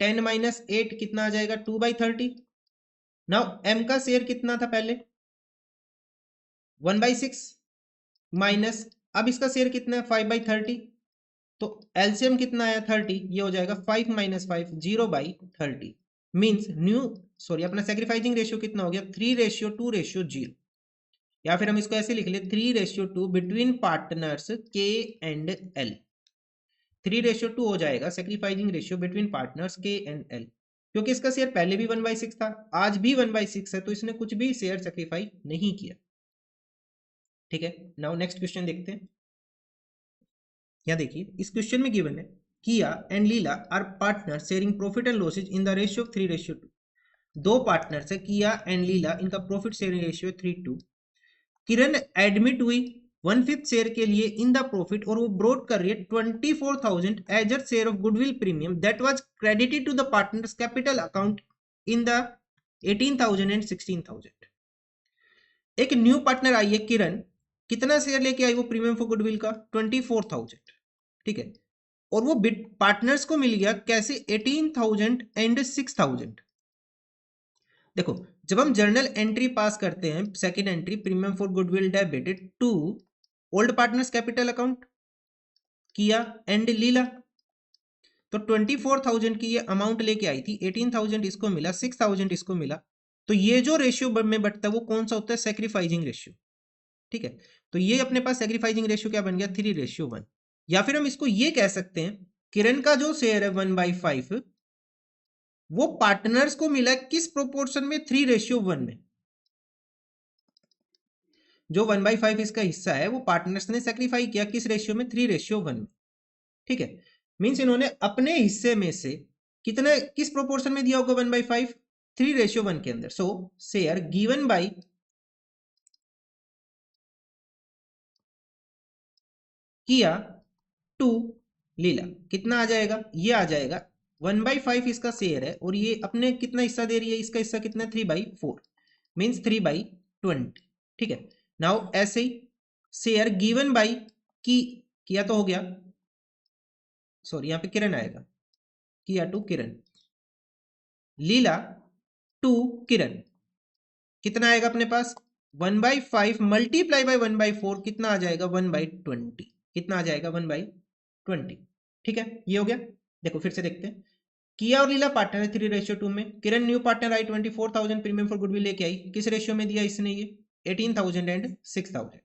10 माइनस 8 कितना आ जाएगा, 2/30। नाउ एम का शेयर कितना था पहले, 1/6 माइनस, अब इसका शेयर कितना है, 5/30, तो एलसीएम कितना आया, 30, ये हो जाएगा 5 माइनस 5, 0/30। मीन्स न्यू, सॉरी अपना सेक्रीफाइसिंग रेशियो कितना हो गया, 3:2:0, या फिर हम इसको ऐसे लिख ले 3:2 बिटवीन पार्टनर्स के एंड एल। 3:2 हो जाएगा सेक्रीफाइसिंग रेशियो बिटवीन पार्टनर्स के एंड एल, क्योंकि इसका शेयर पहले भी 1/6 था, आज भी 1/6 है, तो इसने कुछ भी शेयर सेक्रीफाई नहीं किया, ठीक है। नाउ नेक्स्ट क्वेश्चन देखते हैं। क्या देखिए, इस क्वेश्चन में गिवन है Kiya and Leela are partner sharing profit and losses in the ratio of 3:2। दो पार्टनर्स है किया एंड लीला, इनका profit sharing ratio 3:2। Kiran admit हुई 1/5 शेयर के लिए इन द प्रॉफिट, और वो ब्रॉड कर रही है 24,000 as a share of goodwill premium that was credited to the partners capital account in the 18,000 and 16,000। एक न्यू पार्टनर आई है किरण, कितना शेयर लेके आई वो प्रीमियम फॉर गुडविल का, 24,000, ठीक है। और वो पार्टनर्स को मिल गया कैसे, 18,000 एंड 6,000। देखो जब हम जर्नल एंट्री पास करते हैं, second entry premium for goodwill debited to old partners capital account किया एंड लीला, तो 24,000 की ये अमाउंट लेके आई थी, 18,000 इसको मिला, 6,000 इसको मिला, तो ये जो रेशियो में बढ़ता है वो कौन सा होता है, सेक्रीफाइसिंग रेशियो, ठीक है। तो ये अपने पास सेक्रीफाइसिंग रेशियो क्या बन गया, 3:1। या फिर हम इसको ये कह सकते हैं किरण का जो शेयर है 1/5, वो पार्टनर्स को मिला किस प्रोपोर्शन में, 3:1 में। जो 1/5 इसका हिस्सा है वो पार्टनर्स ने सेक्रीफाई किया किस रेशियो में, 3:1 में, ठीक है। मींस इन्होंने अपने हिस्से में से कितना, किस प्रोपोर्शन में दिया होगा 1/5, 3:1 के अंदर। सो शेयर गिवन बाय किया टू लीला, कितना आ जाएगा, ये आ जाएगा 1/5 इसका शेयर है, और ये अपने कितना हिस्सा दे रही है, इसका हिस्सा कितना, 3/4, मीन्स 3/20, ठीक है। नाउ ऐसे ही शेयर गिवन बाई की, किया तो हो गया, सॉरी यहाँ पे किरण आएगा, किया टू किरण, लीला टू किरण, कितना आएगा अपने पास 1/5 मल्टीप्लाई बाय 1/4, कितना आ जाएगा 1/20, कितना आ जाएगा 1/20। ठीक है, ये हो गया। देखो फिर से देखते हैं, किया और लीला पार्टनर है 3:2 में, किरण न्यू पार्टनर आई 24,000 प्रीमियम फॉर गुडविल लेके आई, किस रेशियो में दिया इसने, ये 18,000 एंड 6,000,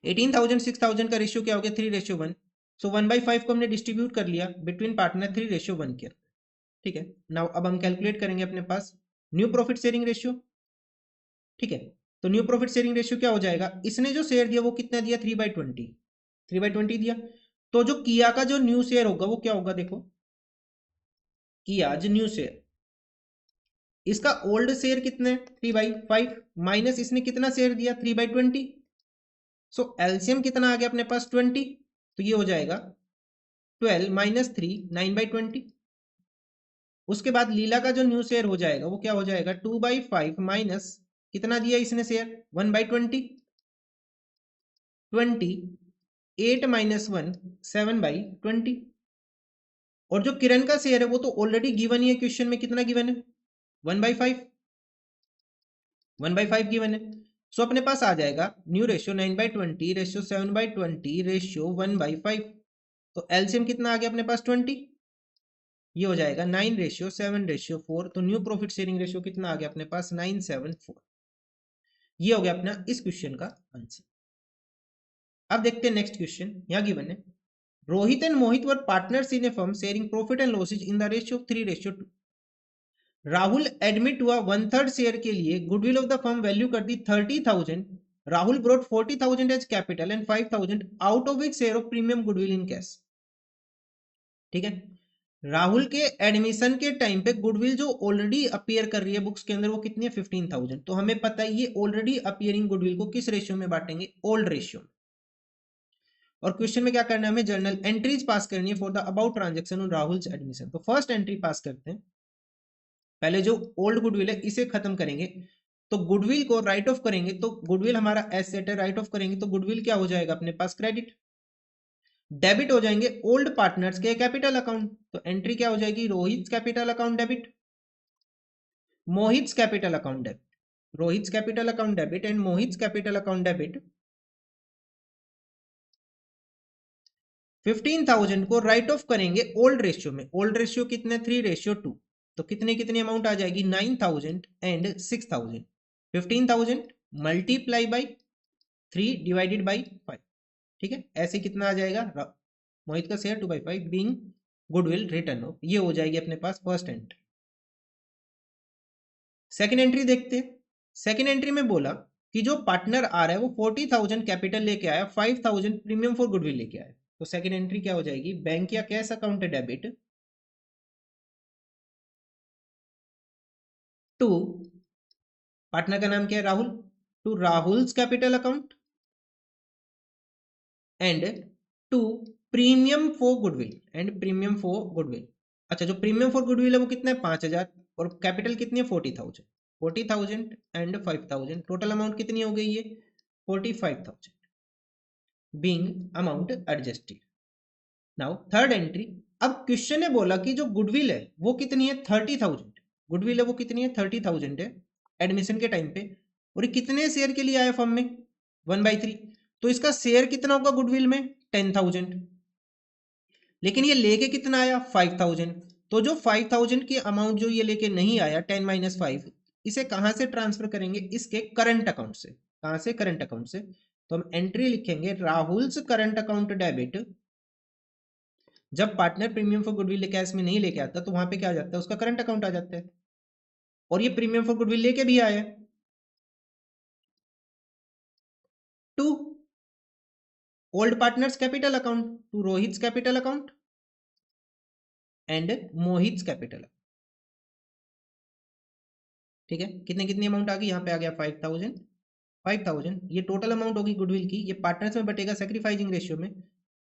18,000 6,000 का रेशियो क्या हो गया 3:1, सो 1/5 को हमने डिस्ट्रीब्यूट कर लिया बिटवीन पार्टनर 3:1 के। ठीक है, नाउ अब हम कैलकुलेट करेंगे अपने पास न्यू प्रॉफिट शेयरिंग रेशियो। ठीक है, तो न्यू प्रॉफिट शेयरिंग रेशियो क्या हो जाएगा, इसने जो शेयर दिया वो कितना दिया 3/20, 3/20 दिया, तो जो किया का जो न्यू शेयर होगा वो क्या होगा, देखो किया जो न्यू शेयर, इसका ओल्ड शेयर कितने 3/5 माइनस इसने कितना शेयर दिया 3/20, सो एलसीएम कितना आ गया अपने पास 20, तो ये हो जाएगा 12 माइनस 3 9/20। उसके बाद लीला का जो न्यू शेयर हो जाएगा वो क्या हो जाएगा 2/5 माइनस कितना दिया इसने शेयर 1/20, 20 8 माइनस 1 7/20। और जो किरण का शेयर है वो तो ऑलरेडी गिवन ही है, क्वेश्चन में कितना गिवन है 1/5, 1/5 गिवन है। सो अपने पास आ जाएगा न्यू रेशियो 9/20 रेशियो 7/20 रेशियो 1/5, तो एलसीएम कितना आ गया अपने पास 20, ये हो जाएगा 9:7:4, तो न्यू प्रॉफिट शेयरिंग रेशियो कितना आ गया अपने पास 974। ये हो गया अपना इस क्वेश्चन का आंसर। अब देखते हैं नेक्स्ट क्वेश्चन, यहां गिवन है Rohit and Mohit were partners in a firm sharing profit and losses in the ratio of 3:2। Rahul admit हुआ 1/3 शेयर के लिए, goodwill of the firm value कर दी 30,000, Rahul brought 40,000 as capital and 5,000 out of which share of premium goodwill in cash. ठीक है, राहुल के एडमिशन के टाइम पे गुडविल जो ऑलरेडी अपीयर कर रही है बुक्स के अंदर वो कितनी है 15,000, तो हमें पता है ये ऑलरेडी अपीयरिंग गुडविल को किस रेशियो में बांटेंगे, ओल्ड रेशियो में। और क्वेश्चन में क्या करना है, हमें जर्नल एंट्रीज पास करनी है for the about transaction on Rahul's admission. तो फर्स्ट एंट्री पास करते हैं, पहले जो ओल्ड गुडविल है इसे खत्म करेंगे, तो गुडविल को राइट ऑफ करेंगे, तो गुडविल हमारा एसेट है, राइट ऑफ करेंगे तो गुडविल क्या हो जाएगा अपने पास क्रेडिट, डेबिट हो जाएंगे ओल्ड पार्टनर्स के कैपिटल अकाउंट, तो एंट्री क्या हो जाएगी Rohit capital account debit, Mohit capital account debit, Rohit capital account debit and Mohit capital account debit. 15,000 को राइट ऑफ करेंगे ओल्ड रेशियो में, ओल्ड रेशियो कितने 3:2, तो कितने कितनी अमाउंट आ जाएगी 9,000 and 6,000, 15,000 multiply by 3 divided by 5। ठीक है, ऐसे कितना आ जाएगा मोहित का share 2/5 being goodwill return of, ये हो जाएगी अपने पास फर्स्ट एंट्री। सेकेंड एंट्री देखते हैं, सेकेंड एंट्री में बोला कि जो पार्टनर आ रहा है वो 40,000 कैपिटल लेके आया, 5,000 प्रीमियम फॉर गुडविल लेके आया, तो सेकेंड एंट्री क्या हो जाएगी, बैंक या कैश अकाउंट है डेबिट टू, पार्टनर का नाम क्या है Rahul, to Rahul's capital account and to premium for goodwill, and premium for goodwill. अच्छा, जो प्रीमियम फॉर गुडविल है वो कितना है 5,000 और कैपिटल कितनी है 40,000, 40,000 एंड 5,000, टोटल अमाउंट कितनी हो गई है 45,000 being amount adjusted. Now third entry, अब क्वेश्चन ने बोला कि जो गुडविल है वो कितनी है 30,000, गुडविल है वो कितनी है 30,000 है एडमिशन के टाइम पे, और ये कितने शेयर के लिए आया फर्म में 1/3, तो इसका शेयर कितना होगा गुडविल में 10,000, लेकिन ये लेके कितना आया 5,000, तो जो 5,000 की अमाउंट जो ये लेके नहीं आया 10 - 5, इसे कहां से ट्रांसफर करेंगे, इसके करंट अकाउंट से, कहां से करंट अकाउंट से, तो हम एंट्री लिखेंगे राहुल्स करंट अकाउंट डेबिट, जब partner premium for goodwill cash में नहीं लेके आता तो वहां पे क्या आ जाता है उसका करंट अकाउंट आ जाता है, और ये प्रीमियम फॉर गुडविल लेके भी आया to old partners capital account, to Rohit capital account and Mohit capital. ठीक है, कितने कितनी अमाउंट आ गई, यहाँ पे आ गया 5,000, 5,000 ये टोटल अमाउंट होगी गुडविल की, ये पार्टनर्स में बटेगा सैक्रिफाइसिंग रेशियो में।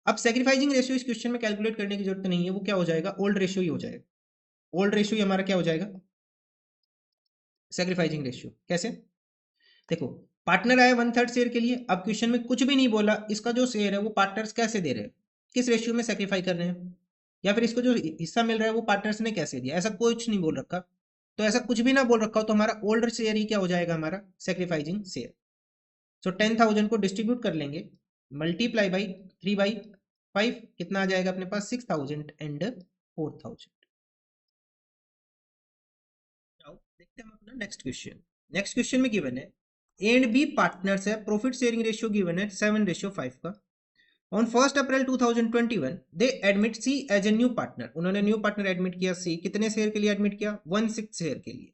अब सैक्रिफाइसिंग रेशियो इस क्वेश्चन में कैलकुलेट करने की जरूरत नहीं है, वो क्या हो जाएगा ओल्ड रेशियो ही हो जाएगा, ओल्ड रेशियो हमारा क्या हो जाएगा सैक्रिफाइसिंग रेशियो। कैसे, देखो पार्टनर आया 1/3 शेयर के लिए, अब क्वेश्चन में कुछ भी नहीं बोला इसका जो शेयर है वो पार्टनर्स कैसे दे रहे हैं, किस रेशियो में सेक्रीफाई कर रहे हैं, या फिर इसको जो हिस्सा मिल रहा है वो पार्टनर्स ने कैसे दिया, ऐसा कुछ नहीं बोल रखा। तो ऐसा कुछ भी ना बोल रखा हो तो हमारा ओल्डर शेयर ही क्या हो जाएगा, हमारा सेक्रीफाइजिंग शेयर। सो 10,000 को डिस्ट्रीब्यूट कर लेंगे, मल्टीप्लाई बाई 3/5, कितना आ जाएगा अपने पास 6,000 एंड 4,000। देखते हैं अपना नेक्स्ट क्वेश्चन। नेक्स्ट क्वेश्चन में गिवन है ए एंड बी पार्टनर्स है, प्रॉफिट शेयरिंग रेशियो गिवन है 7:5 का। On 1 April 2021 they admit C as a new partner, उन्होंने न्यू पार्टनर एडमिट किया सी, कितने शेयर के लिए एडमिट किया 1/6 शेयर के लिए।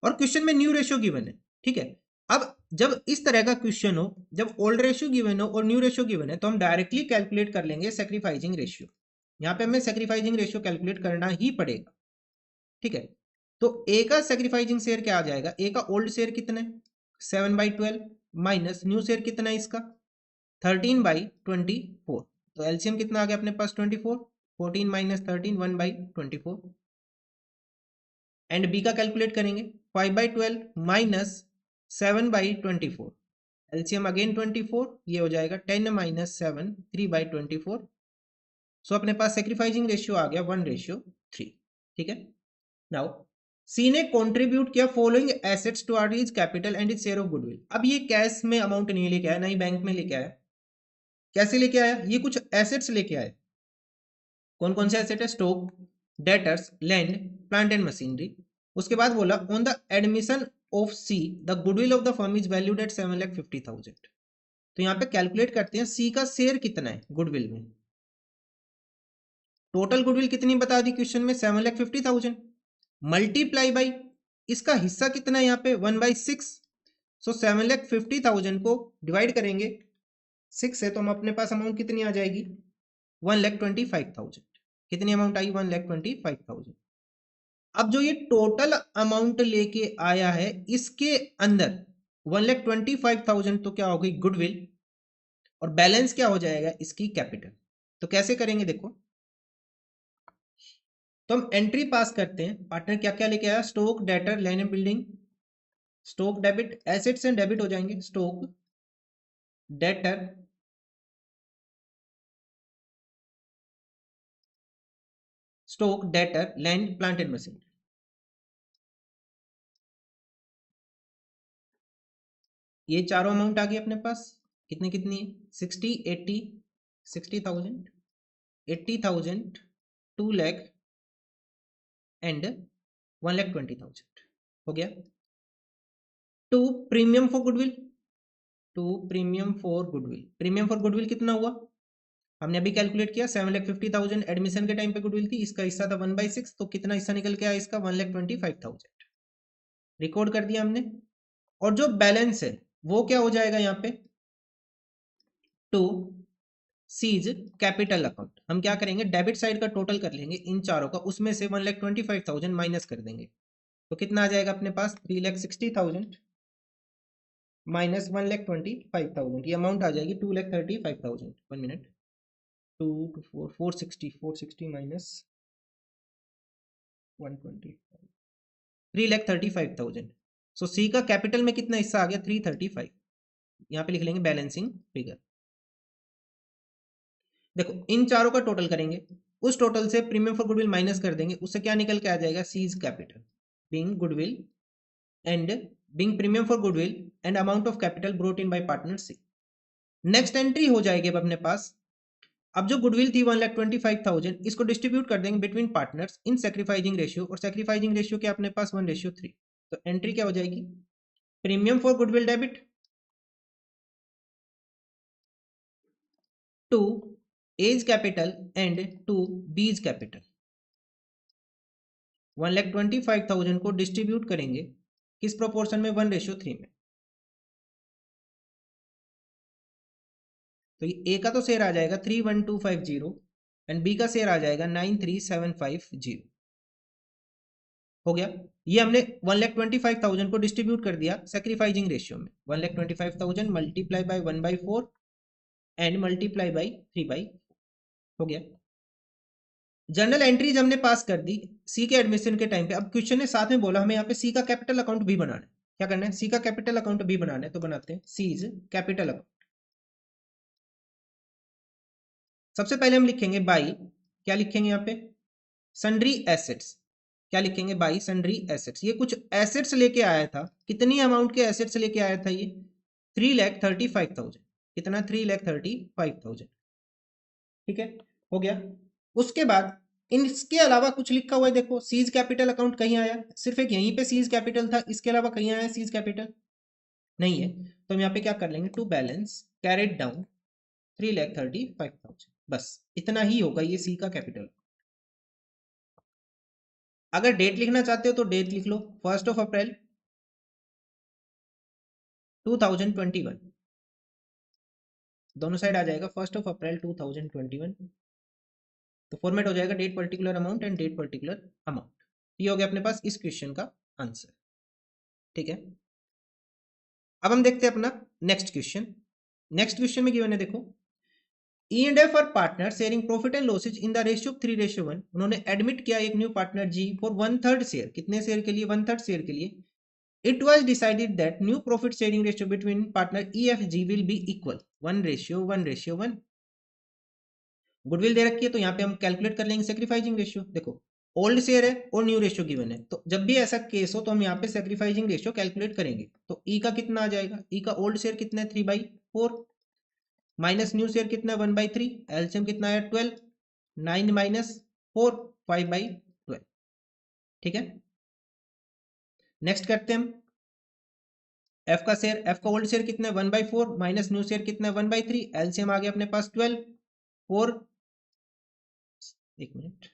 और क्वेश्चन में न्यू रेशियो गिवन है, ठीक है। अब जब इस तरह का क्वेश्चन हो, जब ओल्ड रेशियो गिवन हो और न्यू रेशियो गिवन है, तो हम डायरेक्टली कैलकुलेट कर लेंगे सेक्रीफाइजिंग रेशियो। यहाँ पे हमें सेक्रीफाइजिंग रेशियो कैलकुलेट करना ही पड़ेगा, ठीक है। तो ए का सेक्रीफाइजिंग शेयर क्या आ जाएगा, ए का ओल्ड शेयर कितना है 7/12 माइनस न्यू शेयर कितना है इसका 13/24। तो एलसीएम कितना आ गया अपने पास 24, 14 माइनस 13 1/24। एंड बी का कैलकुलेट करेंगे 5/12 माइनस 7/24, एलसीएम अगेन 24, ये हो जाएगा 10 माइनस 7 3/24। सो अपने पास सेक्रीफाइजिंग रेशियो आ गया 1:3, ठीक है। नाउ सी ने कंट्रीब्यूट किया following assets to our capital and his share of goodwill. अब ये कैश में अमाउंट नहीं लेके आया, ना ही बैंक में लेके आया, कैसे लेके आया, ये कुछ एसेट्स लेके आया। कौन कौन से एसेट है, stock, debtors, land, plant and machinery. उसके बाद बोला on the admission of see the goodwill of the firm is valued at 7,50,000। तो यहाँ पे कैलकुलेट करते हैं सी का शेयर कितना है गुडविल में। टोटल गुडविल कितनी बता दी क्वेश्चन में 7,50,000, मल्टीप्लाई बाई इसका हिस्सा कितना है यहाँ पे 1/6। सो 7,50,000 को डिवाइड करेंगे 6 से, तो हम अपने पास अमाउंट कितनी आ जाएगी 1,25,000। कितनी अमाउंट आई 1,25,000। अब जो ये टोटल अमाउंट लेके आया है इसके अंदर 1,25,000 तो क्या हो गई गुडविल, और बैलेंस क्या हो जाएगा इसकी कैपिटल। तो कैसे करेंगे देखो, तो हम एंट्री पास करते हैं, पार्टनर क्या क्या लेके आया, stock, debtor, land and building. Stock debit, assets and debit हो जाएंगे, stock, debtor, stock, debtor, land, plant and machine. ये चारों अमाउंट आ गई अपने पास, कितनी कितनी है 60 80 60,000 80,000 2 लाख एंड 1,20,000 हो गया। To premium for goodwill, to premium for goodwill, premium for goodwill कितना हुआ हमने अभी कैलकुलेट किया 7,50,000 एडमिशन के टाइम पे गुडविल थी, इसका हिस्सा था 1/6, तो कितना हिस्सा निकल के आया इसका 1,25,000 रिकॉर्ड कर दिया हमने। और जो बैलेंस है वो क्या हो जाएगा यहाँ पे टू सीज कैपिटल अकाउंट। हम क्या करेंगे डेबिट साइड का टोटल कर लेंगे इन चारों का, उसमें से 1,25,000 माइनस कर देंगे, तो कितना आ जाएगा अपने पास 3,60,000 माइनस 1,25,000, ये अमाउंट आ जाएगी 2,35,000। 1 मिनट, 2 to 4 460 माइनस 125 3,35,000। सो सी का कैपिटल में कितना हिस्सा आ गया 335, यहाँ पे लिख लेंगे बैलेंसिंग फिगर। देखो इन चारों का टोटल करेंगे, उस टोटल से प्रीमियम फॉर गुडविल माइनस कर देंगे, उससे क्या निकल के आ जाएगा C's capital being goodwill and being premium for goodwill and amount of capital brought in by partner C. Next entry हो जाएगी अब अपने पास, अब जो गुडविल थी 1,25,000 इसको डिस्ट्रीब्यूट कर देंगे between partners in sacrificing ratio, और सेक्रीफाइजिंग रेशियो क्या अपने पास 1:3। तो एंट्री क्या हो जाएगी premium for goodwill debit to A's capital and to B's capital. 1,25,000 को डिस्ट्रीब्यूट करेंगे किस प्रोपोर्शन में 1:3 में। तो ए का तो शेयर आ जाएगा 3,1,250 एंड बी का शेयर आ जाएगा 9,3,750। हो गया, ये हमने 1,25,000 को डिस्ट्रीब्यूट कर दिया सेक्रीफाइजिंग रेशियो में, 1,25,000 multiply by 1/4 and multiply by 3/4 हो गया। जनरल एंट्रीज हमने पास कर दी सी के एडमिशन के टाइम पे। अब क्वेश्चन ने साथ में बोला हमें यहाँ पे सी का कैपिटल अकाउंट भी बनाना है, क्या करना है सी का कैपिटल अकाउंट भी बनाना है, तो बनाते हैं सीज कैपिटल अकाउंट। सबसे पहले हम लिखेंगे बाई, क्या लिखेंगे यहाँ पे, सन्ड्री एसेट्स। क्या लिखेंगे, बाई सन्ड्री एसेट्स। ये कुछ एसेट्स लेके आया था, कितनी अमाउंट के एसेट्स लेके आया था ये, 3,35,000। कितना, 3,35,000। ठीक है, हो गया। उसके बाद इसके अलावा कुछ लिखा हुआ है, देखो सीज कैपिटल अकाउंट कहीं आया, सिर्फ एक यहीं पे सीज कैपिटल था, इसके अलावा कहीं आया सीज कैपिटल नहीं है। तो हम यहाँ पे क्या कर लेंगे, टू बैलेंस कैरेड डाउन 3,35,000, बस इतना ही होगा ये सी का कैपिटल। अगर डेट लिखना चाहते हो तो डेट लिख लो, 1 अप्रैल 2021, दोनों साइड आ जाएगा 1 अप्रैल 2021। तो फॉर्मेट हो जाएगा date particular amount and date particular amount. ये हो गया अपने पास इस क्वेश्चन का आंसर। ठीक है, अब हम देखते हैं अपना नेक्स्ट क्वेश्चन। नेक्स्ट क्वेश्चन में गिवन है, देखो E and F are partner sharing profit and losses in the ratio of 3:1। उन्होंने एडमिट किया एक new partner G for 1/3 share. कितने शेयर के लिए, 1/3 शेयर के लिए। It was decided that new profit sharing ratio between partner EFG will be equal 1:1:1। Goodwill दे रखी है तो यहाँ पे हम कैलकुलेट कर लेंगे सेक्रीफाइजिंग रेशियो। देखो ओल्ड शेयर है और न्यू रेशियो गिवन है, तो जब भी ऐसा केस हो तो हम यहाँ पे सेक्रीफाइजिंग रेशियो कैलकुलेट करेंगे। तो ई का कितना आ जाएगा, ई का ओल्ड शेयर कितना है 3/4 माइनस न्यू शेयर कितना है 1/3, एलसीएम कितना है 12, 9 माइनस 4 5/12। ठीक है, नेक्स्ट करते हैं हम एफ का शेयर। एफ का ओल्ड शेयर कितना है 1/4 माइनस न्यू शेयर कितना है 1/3, एलसीएम आ गया अपने पास 12 4, एक मिनट,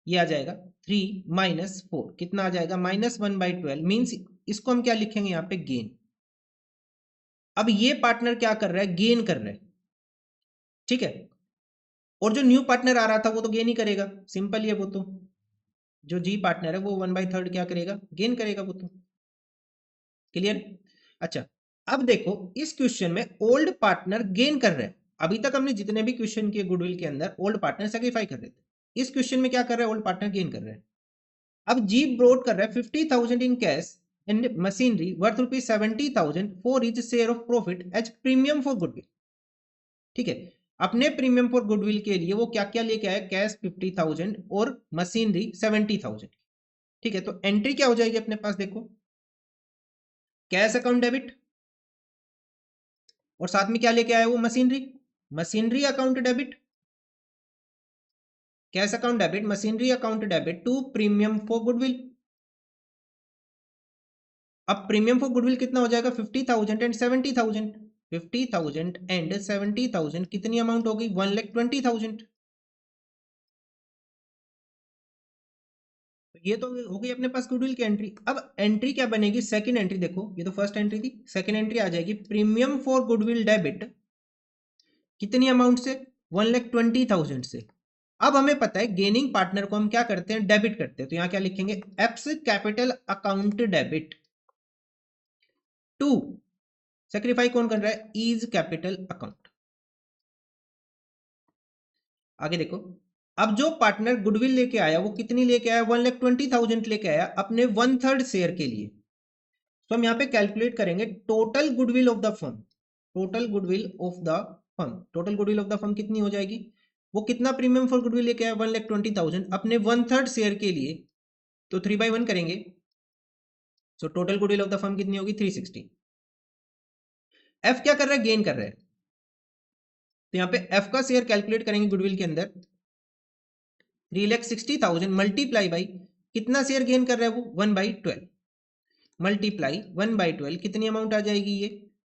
ये आ जाएगा 3 माइनस 4, कितना आ जाएगा -1/12। मीन्स इसको हम क्या लिखेंगे यहाँ पे, गेन। अब ये पार्टनर क्या कर रहा है, गेन कर रहा है। ठीक है, और जो न्यू पार्टनर आ रहा था वो तो गेन ही करेगा, सिंपल ही है वो तो। जो जी पार्टनर है वो 1/3 क्या करेगा, गेन करेगा वो तो। क्लियर। अच्छा, अब देखो इस क्वेश्चन में ओल्ड पार्टनर गेन कर रहे हैं। अभी तक हमने जितने भी क्वेश्चन किए गुडविल के अंदर ओल्ड पार्टनर सेक्रीफाई कर रहे थे, इस क्वेश्चन में क्या कर रहा है, ओल्ड पार्टनर गेन कर रहे हैं। अब जी ब्रोड कर रहा है 50,000 in cash and machinery worth ₹70,000 for his share of profit as premium for goodwill. ठीक है, अपने प्रीमियम फॉर गुडविल के लिए वो क्या क्या लेके आया, कैश 50,000 और मशीनरी 70,000। ठीक है, तो एंट्री क्या हो जाएगी अपने पास, देखो कैश अकाउंट डेबिट और साथ में क्या लेके आया वो, machinery, machinery account debit, cash account debit, machinery account debit to premium for goodwill. अब प्रीमियम फॉर गुडविल कितना हो जाएगा, 50,000 एंड 70,000। 50,000 एंड 70,000 कितनी अमाउंट हो गई, 1,20,000। ये तो हो गई अपने पास गुडविल की एंट्री। अब एंट्री क्या बनेगी, सेकंड एंट्री, देखो ये तो फर्स्ट एंट्री थी, सेकंड एंट्री आ जाएगी प्रीमियम फॉर गुडविल डेबिट कितनी अमाउंट से, 1,20,000 से। अब हमें पता है गेनिंग पार्टनर को हम क्या करते हैं, डेबिट करते हैं, तो यहां क्या लिखेंगे, A's capital account debit to, sacrifice कौन कर रहा है, इज कैपिटल अकाउंट। आगे देखो, अब जो पार्टनर गुडविल लेके आया वो कितनी लेके आया, 1,20,000 लेके आया अपने 1/3 शेयर के लिए। तो हम यहाँ पे कैलकुलेट करेंगे total goodwill of the firm. Total goodwill of the firm, total goodwill of the firm कितनी हो जाएगी, वो कितना प्रीमियम फॉर गुडविल लेके आया 1,20,000 अपने 1/3 शेयर के लिए, तो 3/1 करेंगे। So total goodwill of the firm कितनी होगी, 360। एफ क्या कर रहा है, गेन कर रहा है, तो यहाँ पे एफ का शेयर कैलकुलेट करेंगे गुडविल के अंदर, 3,60,000 मल्टीप्लाई बाई कितना शेयर गेन कर रहा है वो, 1/12 मल्टीप्लाई 1/12 कितनी अमाउंट आ जाएगी ये,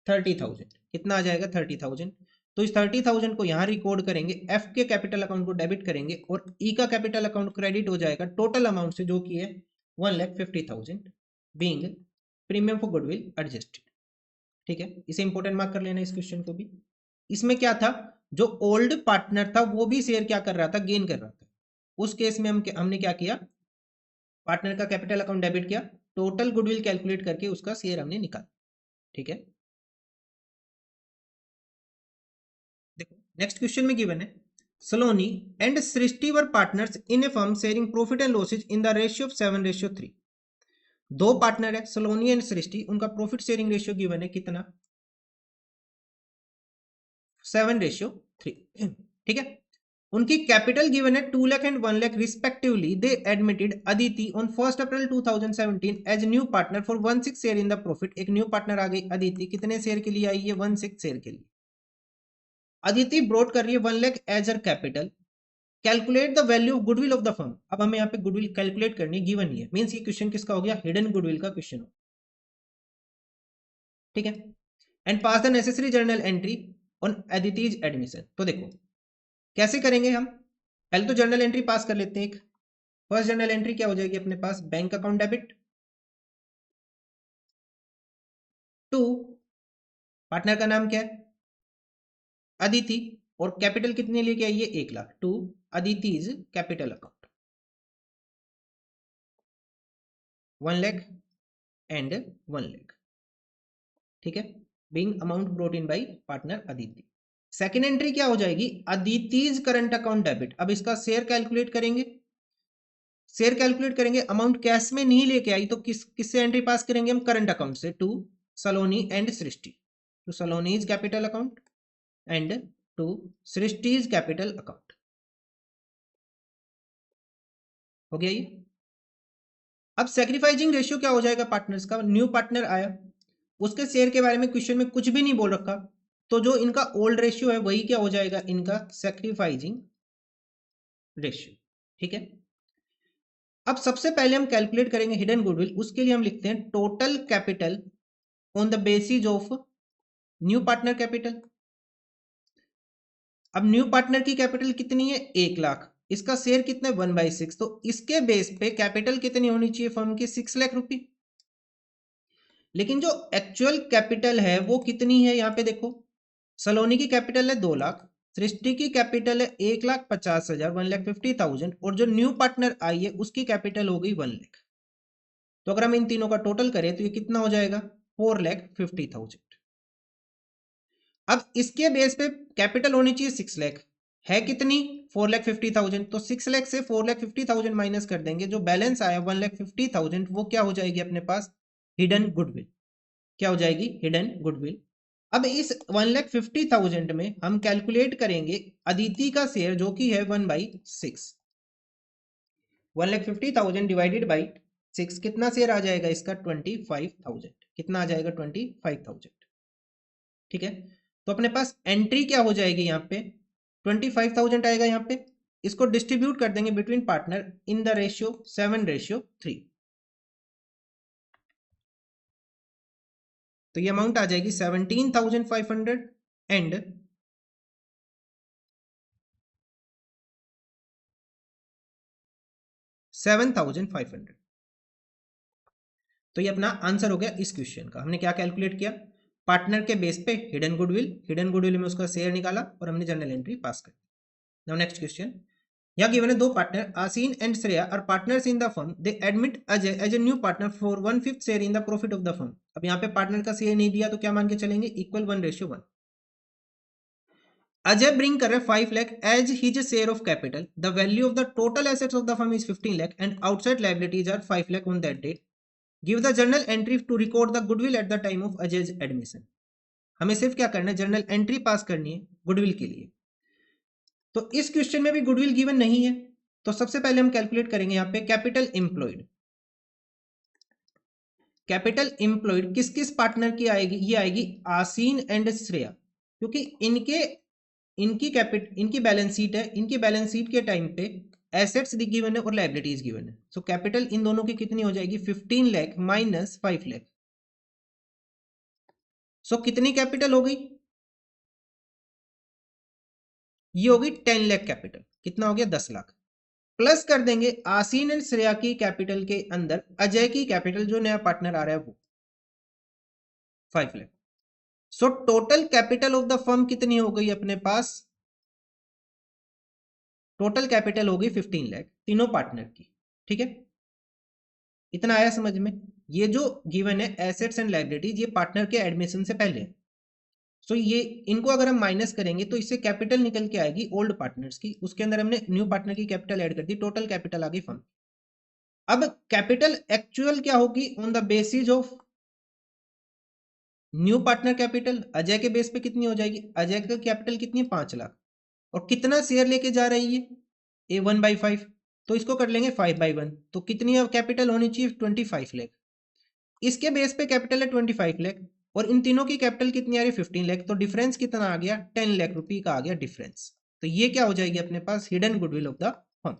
30,000। कितना आ जाएगा, 30,000। तो इस 30,000 को यहाँ रिकॉर्ड करेंगे, एफ के कैपिटल अकाउंट को डेबिट करेंगे और ई का कैपिटल अकाउंट क्रेडिट हो जाएगा टोटल अमाउंट से, जो कि है 1,50,000 being premium for goodwill adjusted. ठीक है, इसे इंपॉर्टेंट मार्क कर लेना इस क्वेश्चन को भी। इसमें क्या था, जो ओल्ड पार्टनर था वो भी शेयर क्या कर रहा था, गेन कर रहा था। उस केस में हमने क्या किया, पार्टनर का कैपिटल अकाउंट डेबिट किया, टोटल गुडविल कैलकुलेट करके उसका शेयर हमने निकाला। ठीक है, देखो नेक्स्ट क्वेश्चन में गिवन है, Saloni and Srishti were partners in a firm sharing profit and losses in the ratio of 7:3। दो पार्टनर है सलोनी एंड सृष्टि, उनका प्रॉफिट शेयरिंग रेशियो गिवन है कितना, 7:3। ठीक है। उनकी कैपिटल गिवन है 2 lakh and 1 lakh respectively. They admitted Aditi on 1 April 2017 as new partner for 16 share in the profit. एक न्यू पार्टनर आ गई अदिति, कितने शेयर के लिए आई है? 16 शेयर के लिए। अदिति ब्रॉट कर रही है 1 lakh as her capital. Calculate the value of goodwill of the firm. अब हमें यहाँ पे गुडविल कैलकुलेट करनी गिवन ही है, मींस ये क्वेश्चन किसका हो गया? हिडन गुडविल का क्वेश्चन हो। ठीक है। And pass the necessary journal entry on Aditi's admission. तो देखो कैसे करेंगे हम, पहले तो जर्नल एंट्री पास कर लेते हैं। एक फर्स्ट जर्नल एंट्री क्या हो जाएगी अपने पास? Bank account debit to, partner का नाम क्या है? अदिति, और कैपिटल कितने लेके आई है? 1 lakh, to Aditi's capital account 1 lakh and 1 lakh. ठीक है, being amount brought in by partner Aditi. Second entry क्या हो जाएगी? Aditi's current account debit. अब इसका शेयर कैलकुलेट करेंगे। शेयर कैलकुलेट करेंगे, अमाउंट कैश में नहीं लेके आई तो किससे एंट्री पास करेंगे हम? करंट अकाउंट से, to Saloni and Srishti, to Saloni's capital account and to Srishti's capital account. हो गया ये। अब सैक्रिफाइसिंग रेशियो क्या हो जाएगा पार्टनर्स का? न्यू पार्टनर आया, उसके शेयर के बारे में क्वेश्चन में कुछ भी नहीं बोल रखा, तो जो इनका ओल्ड रेशियो है वही क्या हो जाएगा? इनका सैक्रिफाइसिंग रेशियो। ठीक है। अब सबसे पहले हम कैलकुलेट करेंगे हिडन गुडविल। उसके लिए हम लिखते हैं total capital on the basis of new partner capital. अब न्यू पार्टनर की कैपिटल कितनी है? 1 लाख। इसका शेयर कितना है? 1/6। तो इसके बेस पे कैपिटल कितनी होनी चाहिए फर्म की? 6 लाख रुपए। लेकिन जो एक्चुअल कैपिटल है वो कितनी है? यहाँ पे देखो, सलोनी की कैपिटल है 2 लाख, सृष्टि की कैपिटल है 1,50,000, 1,50,000, और जो न्यू पार्टनर आई है उसकी कैपिटल हो गई 1 लाख। तो अगर हम इन तीनों का टोटल करें तो ये कितना हो जाएगा? 4,50,000। अब इसके बेस पे कैपिटल होनी चाहिए 6 लाख, है कितनी? 4,50,000। तो 6 लाख से 4,50,000 माइनस कर देंगे, जो बैलेंस आया 1,50,000 वो क्या हो जाएगी अपने पास? Hidden goodwill. क्या हो जाएगी? Hidden goodwill. अब इस 1,50,000 में हम कैलकुलेट करेंगे अदिति का शेयर जो कि है 1/6। 1,50,000 डिवाइडेड बाई 6, कितना शेयर आ जाएगा इसका? 25,000। कितना आ जाएगा? 25,000। ठीक है। तो अपने पास एंट्री क्या हो जाएगी यहाँ पे? 25,000 आएगा यहाँ पे। इसको डिस्ट्रीब्यूट कर देंगे between partner in the ratio 7:3। तो ये अमाउंट आ जाएगी 17,500 एंड 7,500। तो ये अपना आंसर हो गया इस क्वेश्चन का। हमने क्या कैलकुलेट किया? पार्टनर के बेस पे हिडन गुडविल, हिडन गुडविल में उसका शेयर निकाला और हमने जर्नल एंट्री पास कर दी। Now next question. यहाँ गिवन है दो partner Aseen and Shreya are partners in the firm. They admit Ajay as a new partner for 1/5 share in the profit of the firm. अब यहाँ पे पार्टनर का शेयर नहीं दिया तो क्या मान के चलेंगे? इक्वल 1:1। अजय ब्रिंग कर रहे 5 lakh as his share of capital. The value of the total assets of the firm is 15 lakh and outside liabilities are 5 lakh on that date. Give the journal entry to record the goodwill at the time of Ajay's admission. हमें सिर्फ क्या करना है? जर्नल एंट्री पास करनी है गुडविल के लिए। तो इस क्वेश्चन में भी गुडविल गिवन नहीं है, तो सबसे पहले हम कैलकुलेट करेंगे यहाँ पे कैपिटल एम्प्लॉयड। कैपिटल एम्प्लॉयड किस किस पार्टनर की आएगी? ये आएगी आसीन एंड श्रेया, क्योंकि इनकी बैलेंस शीट है। इनकी बैलेंस शीट के टाइम पे एसेट्स गिवन है और लायबिलिटीज गिवन है। सो कैपिटल इन दोनों की कितनी हो जाएगी? 15 लाख माइनस 5 लाख। सो कितनी कैपिटल हो गई? ये होगी 10 लाख कैपिटल। कितना हो गया? 10 लाख। प्लस कर देंगे आसीन एंड श्रेया की कैपिटल के अंदर अजय की कैपिटल, जो नया पार्टनर आ रहा है वो 5 lakh. So total capital of the firm कितनी हो गई अपने पास? टोटल कैपिटल हो गई 15 लाख तीनों पार्टनर की। ठीक है, इतना आया समझ में? ये जो गिवन है एसेट्स एंड लायबिलिटीज, ये पार्टनर के एडमिशन से पहले। सो ये इनको अगर हम माइनस करेंगे तो इससे कैपिटल निकल के आएगी ओल्ड पार्टनर्स की। उसके अंदर हमने न्यू पार्टनर की कैपिटल ऐड कर दी, टोटल कैपिटल आ गई फर्म। अब कैपिटल एक्चुअल क्या होगी? On the basis of new partner capital Ajay के बेस पे कितनी हो जाएगी, अजय का कैपिटल कितनी है 5 लाख, और कितना शेयर लेके जा रही है ए 1/5, तो इसको कर लेंगे 5/1, तो कितनी कैपिटल होनी चाहिए 25 लाख। इसके बेस पे कैपिटल है 25 लाख, और इन तीनों की कैपिटल कितनी आ रही है 15 लाख, तो डिफरेंस कितना आ गया 10 लाख रुपए का आ गया डिफरेंस। तो ये क्या हो जाएगी अपने पास hidden goodwill of the firm.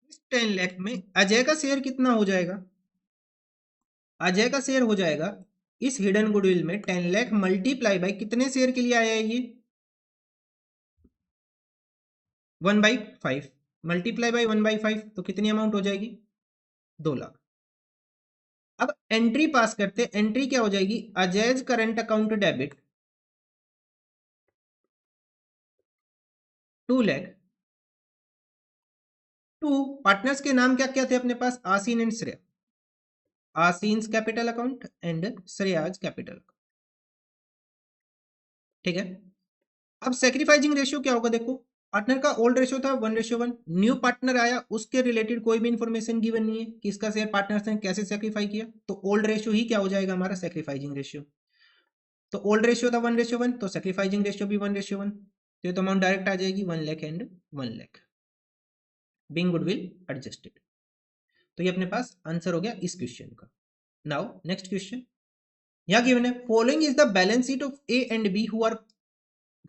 इस 10 लाख में अजय का शेयर कितना हो जाएगा, अजय का शेयर हो जाएगा इस हिडन गुडविल में 10 लाख मल्टीप्लाई बाई कितने शेयर के लिए आया है ये 1/5, मल्टीप्लाई बाई 1/5, तो कितनी अमाउंट हो जाएगी 2 लाख। अब एंट्री पास करते, एंट्री क्या हो जाएगी Ajay's current account debit 2 lakh to partners के नाम क्या क्या थे अपने पास, Aseen and Shreya, Aseen's capital account and Shreya's capital account. ठीक है, अब सेक्रीफाइसिंग रेशियो क्या होगा, देखो पार्टनर का ओल्ड रेशियो था 1:1, न्यू पार्टनर आया उसके रिलेटेड कोई भी इंफॉर्मेशन गिवन नहीं है कि इसका शेयर पार्टनर्स ने कैसे सेक्रीफाई किया, तो ओल्ड रेशियो ही क्या हो जाएगा हमारा सेक्रीफाइसिंग रेशियो। तो ओल्ड रेशियो था 1:1, तो सेक्रीफाइसिंग रेशियो भी 1:1, तो अमाउंट डायरेक्ट आ जाएगी 1 lakh and 1 lakh being goodwill adjusted. तो ये अपने पास आंसर हो गया इस क्वेश्चन का। नाउ नेक्स्ट क्वेश्चन यहाँ गिवन है, following is the balance sheet of A and B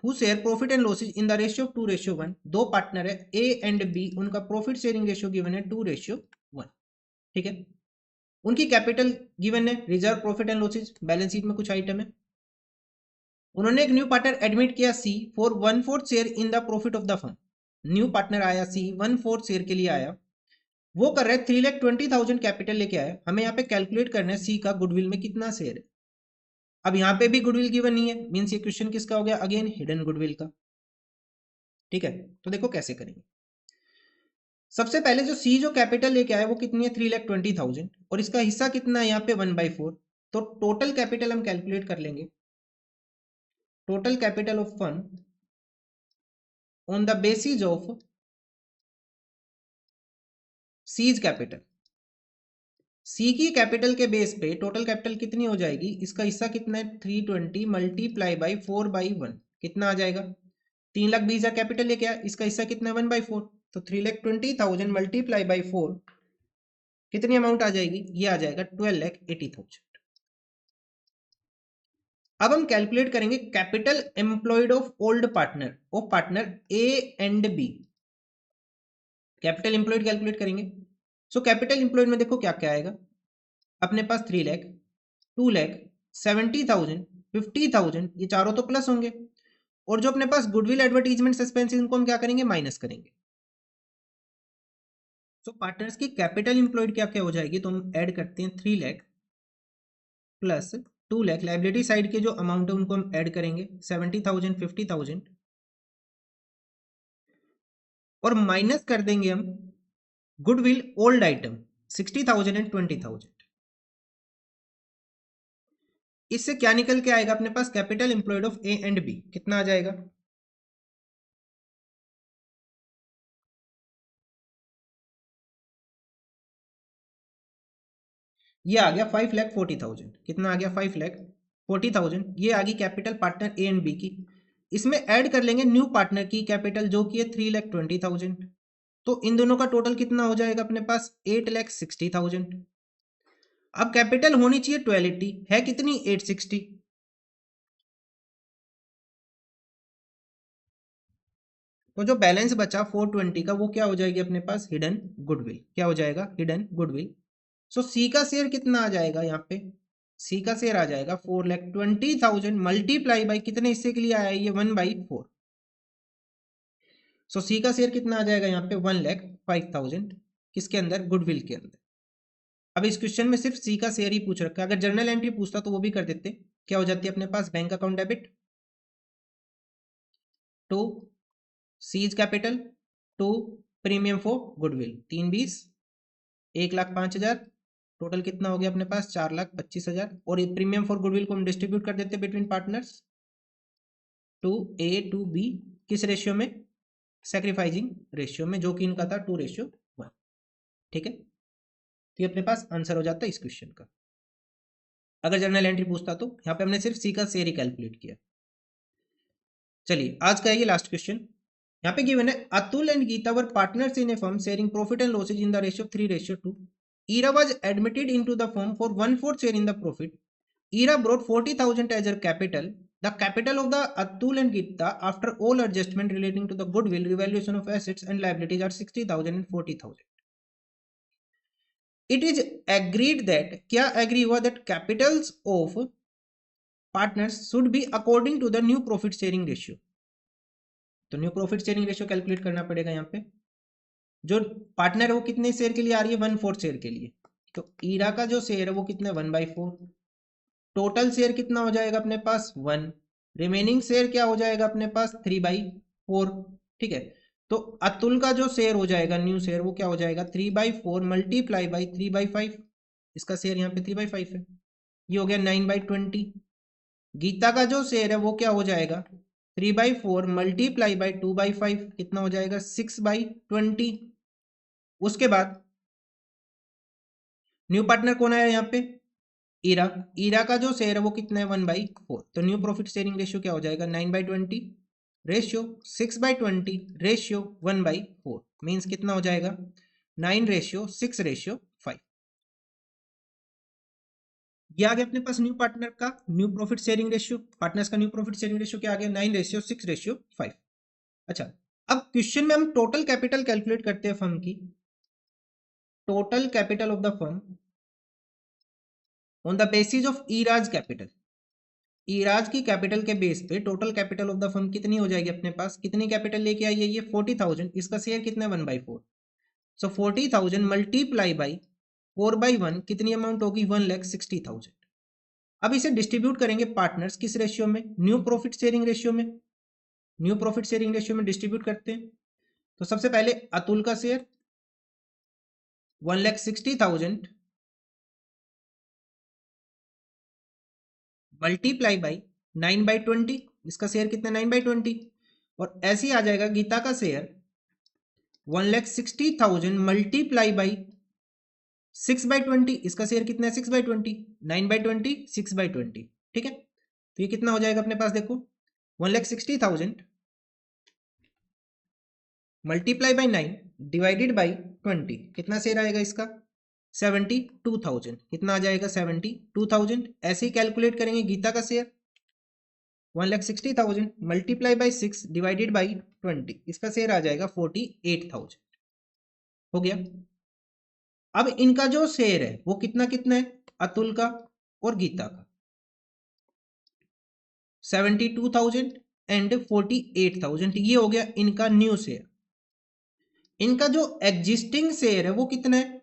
who share profit and losses in the ratio of 2:1। दो पार्टनर है ए एंड बी, उनका प्रॉफिट शेयरिंग रेशियो गिवन है 2:1। ठीक है, उनकी कैपिटल गिवन है, reserve profit and losses balance sheet में कुछ आइटम है। उन्होंने एक न्यू पार्टनर एडमिट किया C for 1/4 share in the profit of the firm. New partner आया सी 1/4 शेयर के लिए आया, वो कर रहे हैं 3,20,000 कैपिटल लेके आया। हमें यहाँ पे कैलकुलेट करना है सी का गुडविल में कितना शेयर है। अब यहाँ पे भी गुडविल गिवन नहीं है, मीन्स ये क्वेश्चन किसका हो गया अगेन हिडन गुडविल का। ठीक है, तो देखो कैसे करेंगे। सबसे पहले जो सी जो कैपिटल लेके आया वो कितनी है 3,20,000, और इसका हिस्सा कितना है यहाँ पे 1/4, तो टोटल कैपिटल हम कैलकुलेट कर लेंगे। Total capital of firm on the basis of C's capital, C की कैपिटल के बेस पे टोटल कैपिटल कितनी हो जाएगी, इसका हिस्सा कितना है 320 मल्टीप्लाई बाई 4/1, कितना आ जाएगा 3,20,000 कैपिटल लेके आया, इसका हिस्सा कितना है 1/4, तो 3,20,000 मल्टीप्लाई बाई 4 कितनी अमाउंट आ जाएगी, ये आ जाएगा 12,80,000। अब हम कैलकुलेट करेंगे capital employed of old partner of partner A and B. Capital employed calculate करेंगे। सो कैपिटल एम्प्लॉयड में देखो क्या क्या आएगा अपने पास 3 लाख 2 लाख 70,000 50,000, ये चारों तो प्लस होंगे, और जो अपने पास गुडविल एडवर्टीजमेंट सस्पेंस इनको हम क्या करेंगे माइनस करेंगे। सो पार्टनर्स की कैपिटल एम्प्लॉयड क्या क्या हो जाएगी, तो हम ऐड करते हैं 3 lakh plus 2 lakh, liability side के जो अमाउंट है उनको हम ऐड करेंगे 70,000 50,000, और माइनस कर देंगे हम गुडविल ओल्ड आइटम 60,000 एंड 20,000। इससे क्या निकल के आएगा अपने पास capital employed of A and B कितना आ जाएगा, ये आ गया 5,40,000, कितना आ गया 5,40,000, ये आ गई capital partner A and B की। इसमें ऐड कर लेंगे न्यू पार्टनर की कैपिटल जो कि है 3,20,000, तो इन दोनों का टोटल कितना हो जाएगा अपने पास 8,60,000। अब कैपिटल होनी चाहिए 1280, है कितनी 860, तो जो बैलेंस बचा 420 का वो क्या हो जाएगी अपने पास हिडन गुडविल, क्या हो जाएगा हिडन गुडविल। सो सी का शेयर कितना आ जाएगा यहाँ पे, सी का शेयर आ जाएगा 4,20,000 मल्टीप्लाई बाई कितने हिस्से के लिए आया है ये 1/4, सो सी का शेयर कितना आ जाएगा यहाँ पे 1,05,000 किसके अंदर गुडविल के अंदर। अब इस क्वेश्चन में सिर्फ सी का शेयर ही पूछ रखा है, अगर जर्नल एंट्री पूछता तो वो भी कर देते। क्या हो जाती है अपने पास bank account debit to C's capital to premium for goodwill 320 1,05,000, total कितना हो गया अपने पास 4,25,000, और प्रीमियम फॉर गुडविल को हम डिस्ट्रीब्यूट कर देते between partners to A to B, किस रेशियो में सैक्रिफाइसिंग रेशियो में, जो कि इनका था 2:1। ठीक है, तो ये अपने पास आंसर हो जाता है इस क्वेश्चन का। अगर जर्नल एंट्री पूछता तो यहाँ पे हमने सिर्फ सी का शेयर ही कैलकुलेट किया। चलिए आज का है ये लास्ट क्वेश्चन। यहाँ पे गिवन है Atul and Geeta were partners in a firm sharing profit and losses in the ratio 3:2. Ira was admitted into the firm for 1/4 share in the profit. Ira brought 40,000 as her capital. The capital of the Atul and Gita after all adjustment relating to the goodwill, revaluation of assets and liabilities are 60,000 and 40,000. It is agreed that क्या agree हुआ that capitals of partners should be according to the new profit sharing ratio. तो new profit sharing ratio calculate करना पड़ेगा। यहाँ पे जो पार्टनर है वो कितने शेयर के लिए आ रही है, 1/4 शेयर के लिए। तो ईरा का जो शेयर है वो कितना 1/4, टोटल शेयर कितना हो जाएगा अपने पास 1, रिमेनिंग शेयर क्या हो जाएगा अपने पास 3/4। ठीक है, तो अतुल का जो शेयर हो जाएगा न्यू शेयर वो क्या हो जाएगा 3/4 मल्टीप्लाई बाई 3/5। इसका शेयर यहाँ पे 3/5 है, ये हो गया 9/20। गीता का जो शेयर है वो क्या हो जाएगा 3/4 मल्टीप्लाई बाई 2/5, कितना हो जाएगा 6/20। उसके बाद न्यू पार्टनर कौन आया यहाँ पे ईरा। ईरा का जो शेयर है वो कितना है 1/4। तो न्यू प्रॉफिट शेयरिंग रेशियो क्या हो जाएगा 9/20 रेशियो 6/20 रेशियो 1/4, मीन्स कितना हो जाएगा 9:6:5। ये आ गया अपने पास न्यू पार्टनर का new profit sharing ratio. Partners का न्यू प्रॉफिट शेयरिंग रेशियो क्या आ गया 9:6:5। अच्छा, अब क्वेश्चन में हम टोटल कैपिटल कैलकुलेट करते हैं फर्म की। Total capital of the firm on the basis of ईराज capital. ईराज की कैपिटल के बेस पे total capital of the firm कितनी हो जाएगी अपने पास, कितनी कैपिटल लेके आई है ये 40,000। इसका शेयर कितना है 1/4। सो 40,000 मल्टीप्लाई बाई 4/1 कितनी अमाउंट होगी 1,60,000। अब इसे डिस्ट्रीब्यूट करेंगे पार्टनर्स किस रेशियो में, न्यू प्रॉफिट शेयरिंग रेशियो में। न्यू प्रॉफिट शेयरिंग रेशियो में डिस्ट्रीब्यूट करते हैं। तो सबसे पहले अतुल का शेयर 1,60,000 मल्टीप्लाई बाई 9/20। इसका शेयर कितना 9/20। और ऐसे ही आ जाएगा गीता का शेयर 1,60,000 मल्टीप्लाई बाई 6/20। इसका शेयर कितना है 6/20, 9/20 6/20। ठीक है, तो ये कितना हो जाएगा अपने पास देखो 1,60,000 मल्टीप्लाई बाई 9 डिवाइडेड बाई 20, कितना शेयर आएगा इसका 72,000। कितना आ जाएगा 72,000। ऐसे ही कैलकुलेट करेंगे गीता का share 1,60,000 multiply by 6 divided by 20, इसका शेयर आ जाएगा 48,000। हो गया। अब इनका जो शेयर है वो कितना कितना है अतुल का और गीता का 72,000 एंड 48,000। ये हो गया इनका न्यू शेयर। इनका जो एग्जिस्टिंग शेयर है वो कितना है,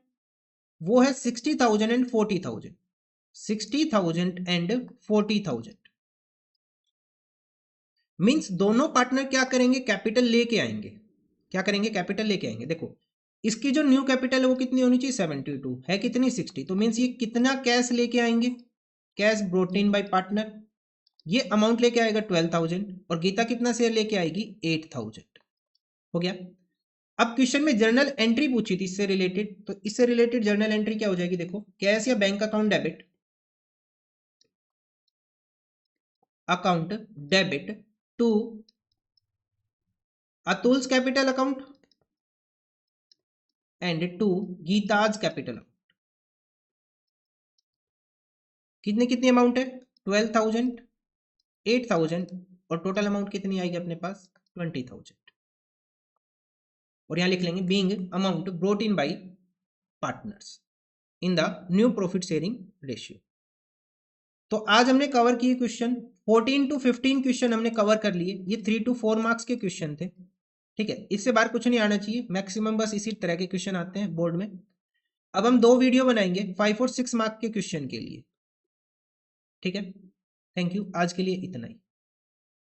वो है 60,000 एंड 40,000। 60,000 एंड 40,000 मीन्स दोनों पार्टनर क्या करेंगे कैपिटल लेके आएंगे। क्या करेंगे कैपिटल लेके आएंगे। देखो इसकी जो न्यू कैपिटल है वो कितनी होनी चाहिए 72 है, कितनी 60। तो मीन्स ये कितना कैश लेके आएंगे, cash brought in by partner. ये अमाउंट लेके आएगा 12,000 और गीता कितना शेयर लेके आएगी 8,000। हो गया। अब क्वेश्चन में जर्नल एंट्री पूछी थी इससे रिलेटेड, तो इससे रिलेटेड जर्नल एंट्री क्या हो जाएगी देखो, कैश या bank account debit to Atul's capital account and to Gita's capital. कितनी कितनी अमाउंट है 12,000 8,000 और टोटल अमाउंट कितनी आएगी अपने पास 20,000। और यहां लिख लेंगे being amount brought in bye partners in the new profit sharing ratio. तो आज हमने कवर किए क्वेश्चन 14 to 15 क्वेश्चन हमने कवर कर लिए। ये 3 to 4 मार्क्स के क्वेश्चन थे। ठीक है, इससे बाहर कुछ नहीं आना चाहिए, मैक्सिमम बस इसी तरह के क्वेश्चन आते हैं बोर्ड में। अब हम 2 वीडियो बनाएंगे 5 और 6 मार्क के क्वेश्चन के लिए। ठीक है, थैंक यू, आज के लिए इतना ही।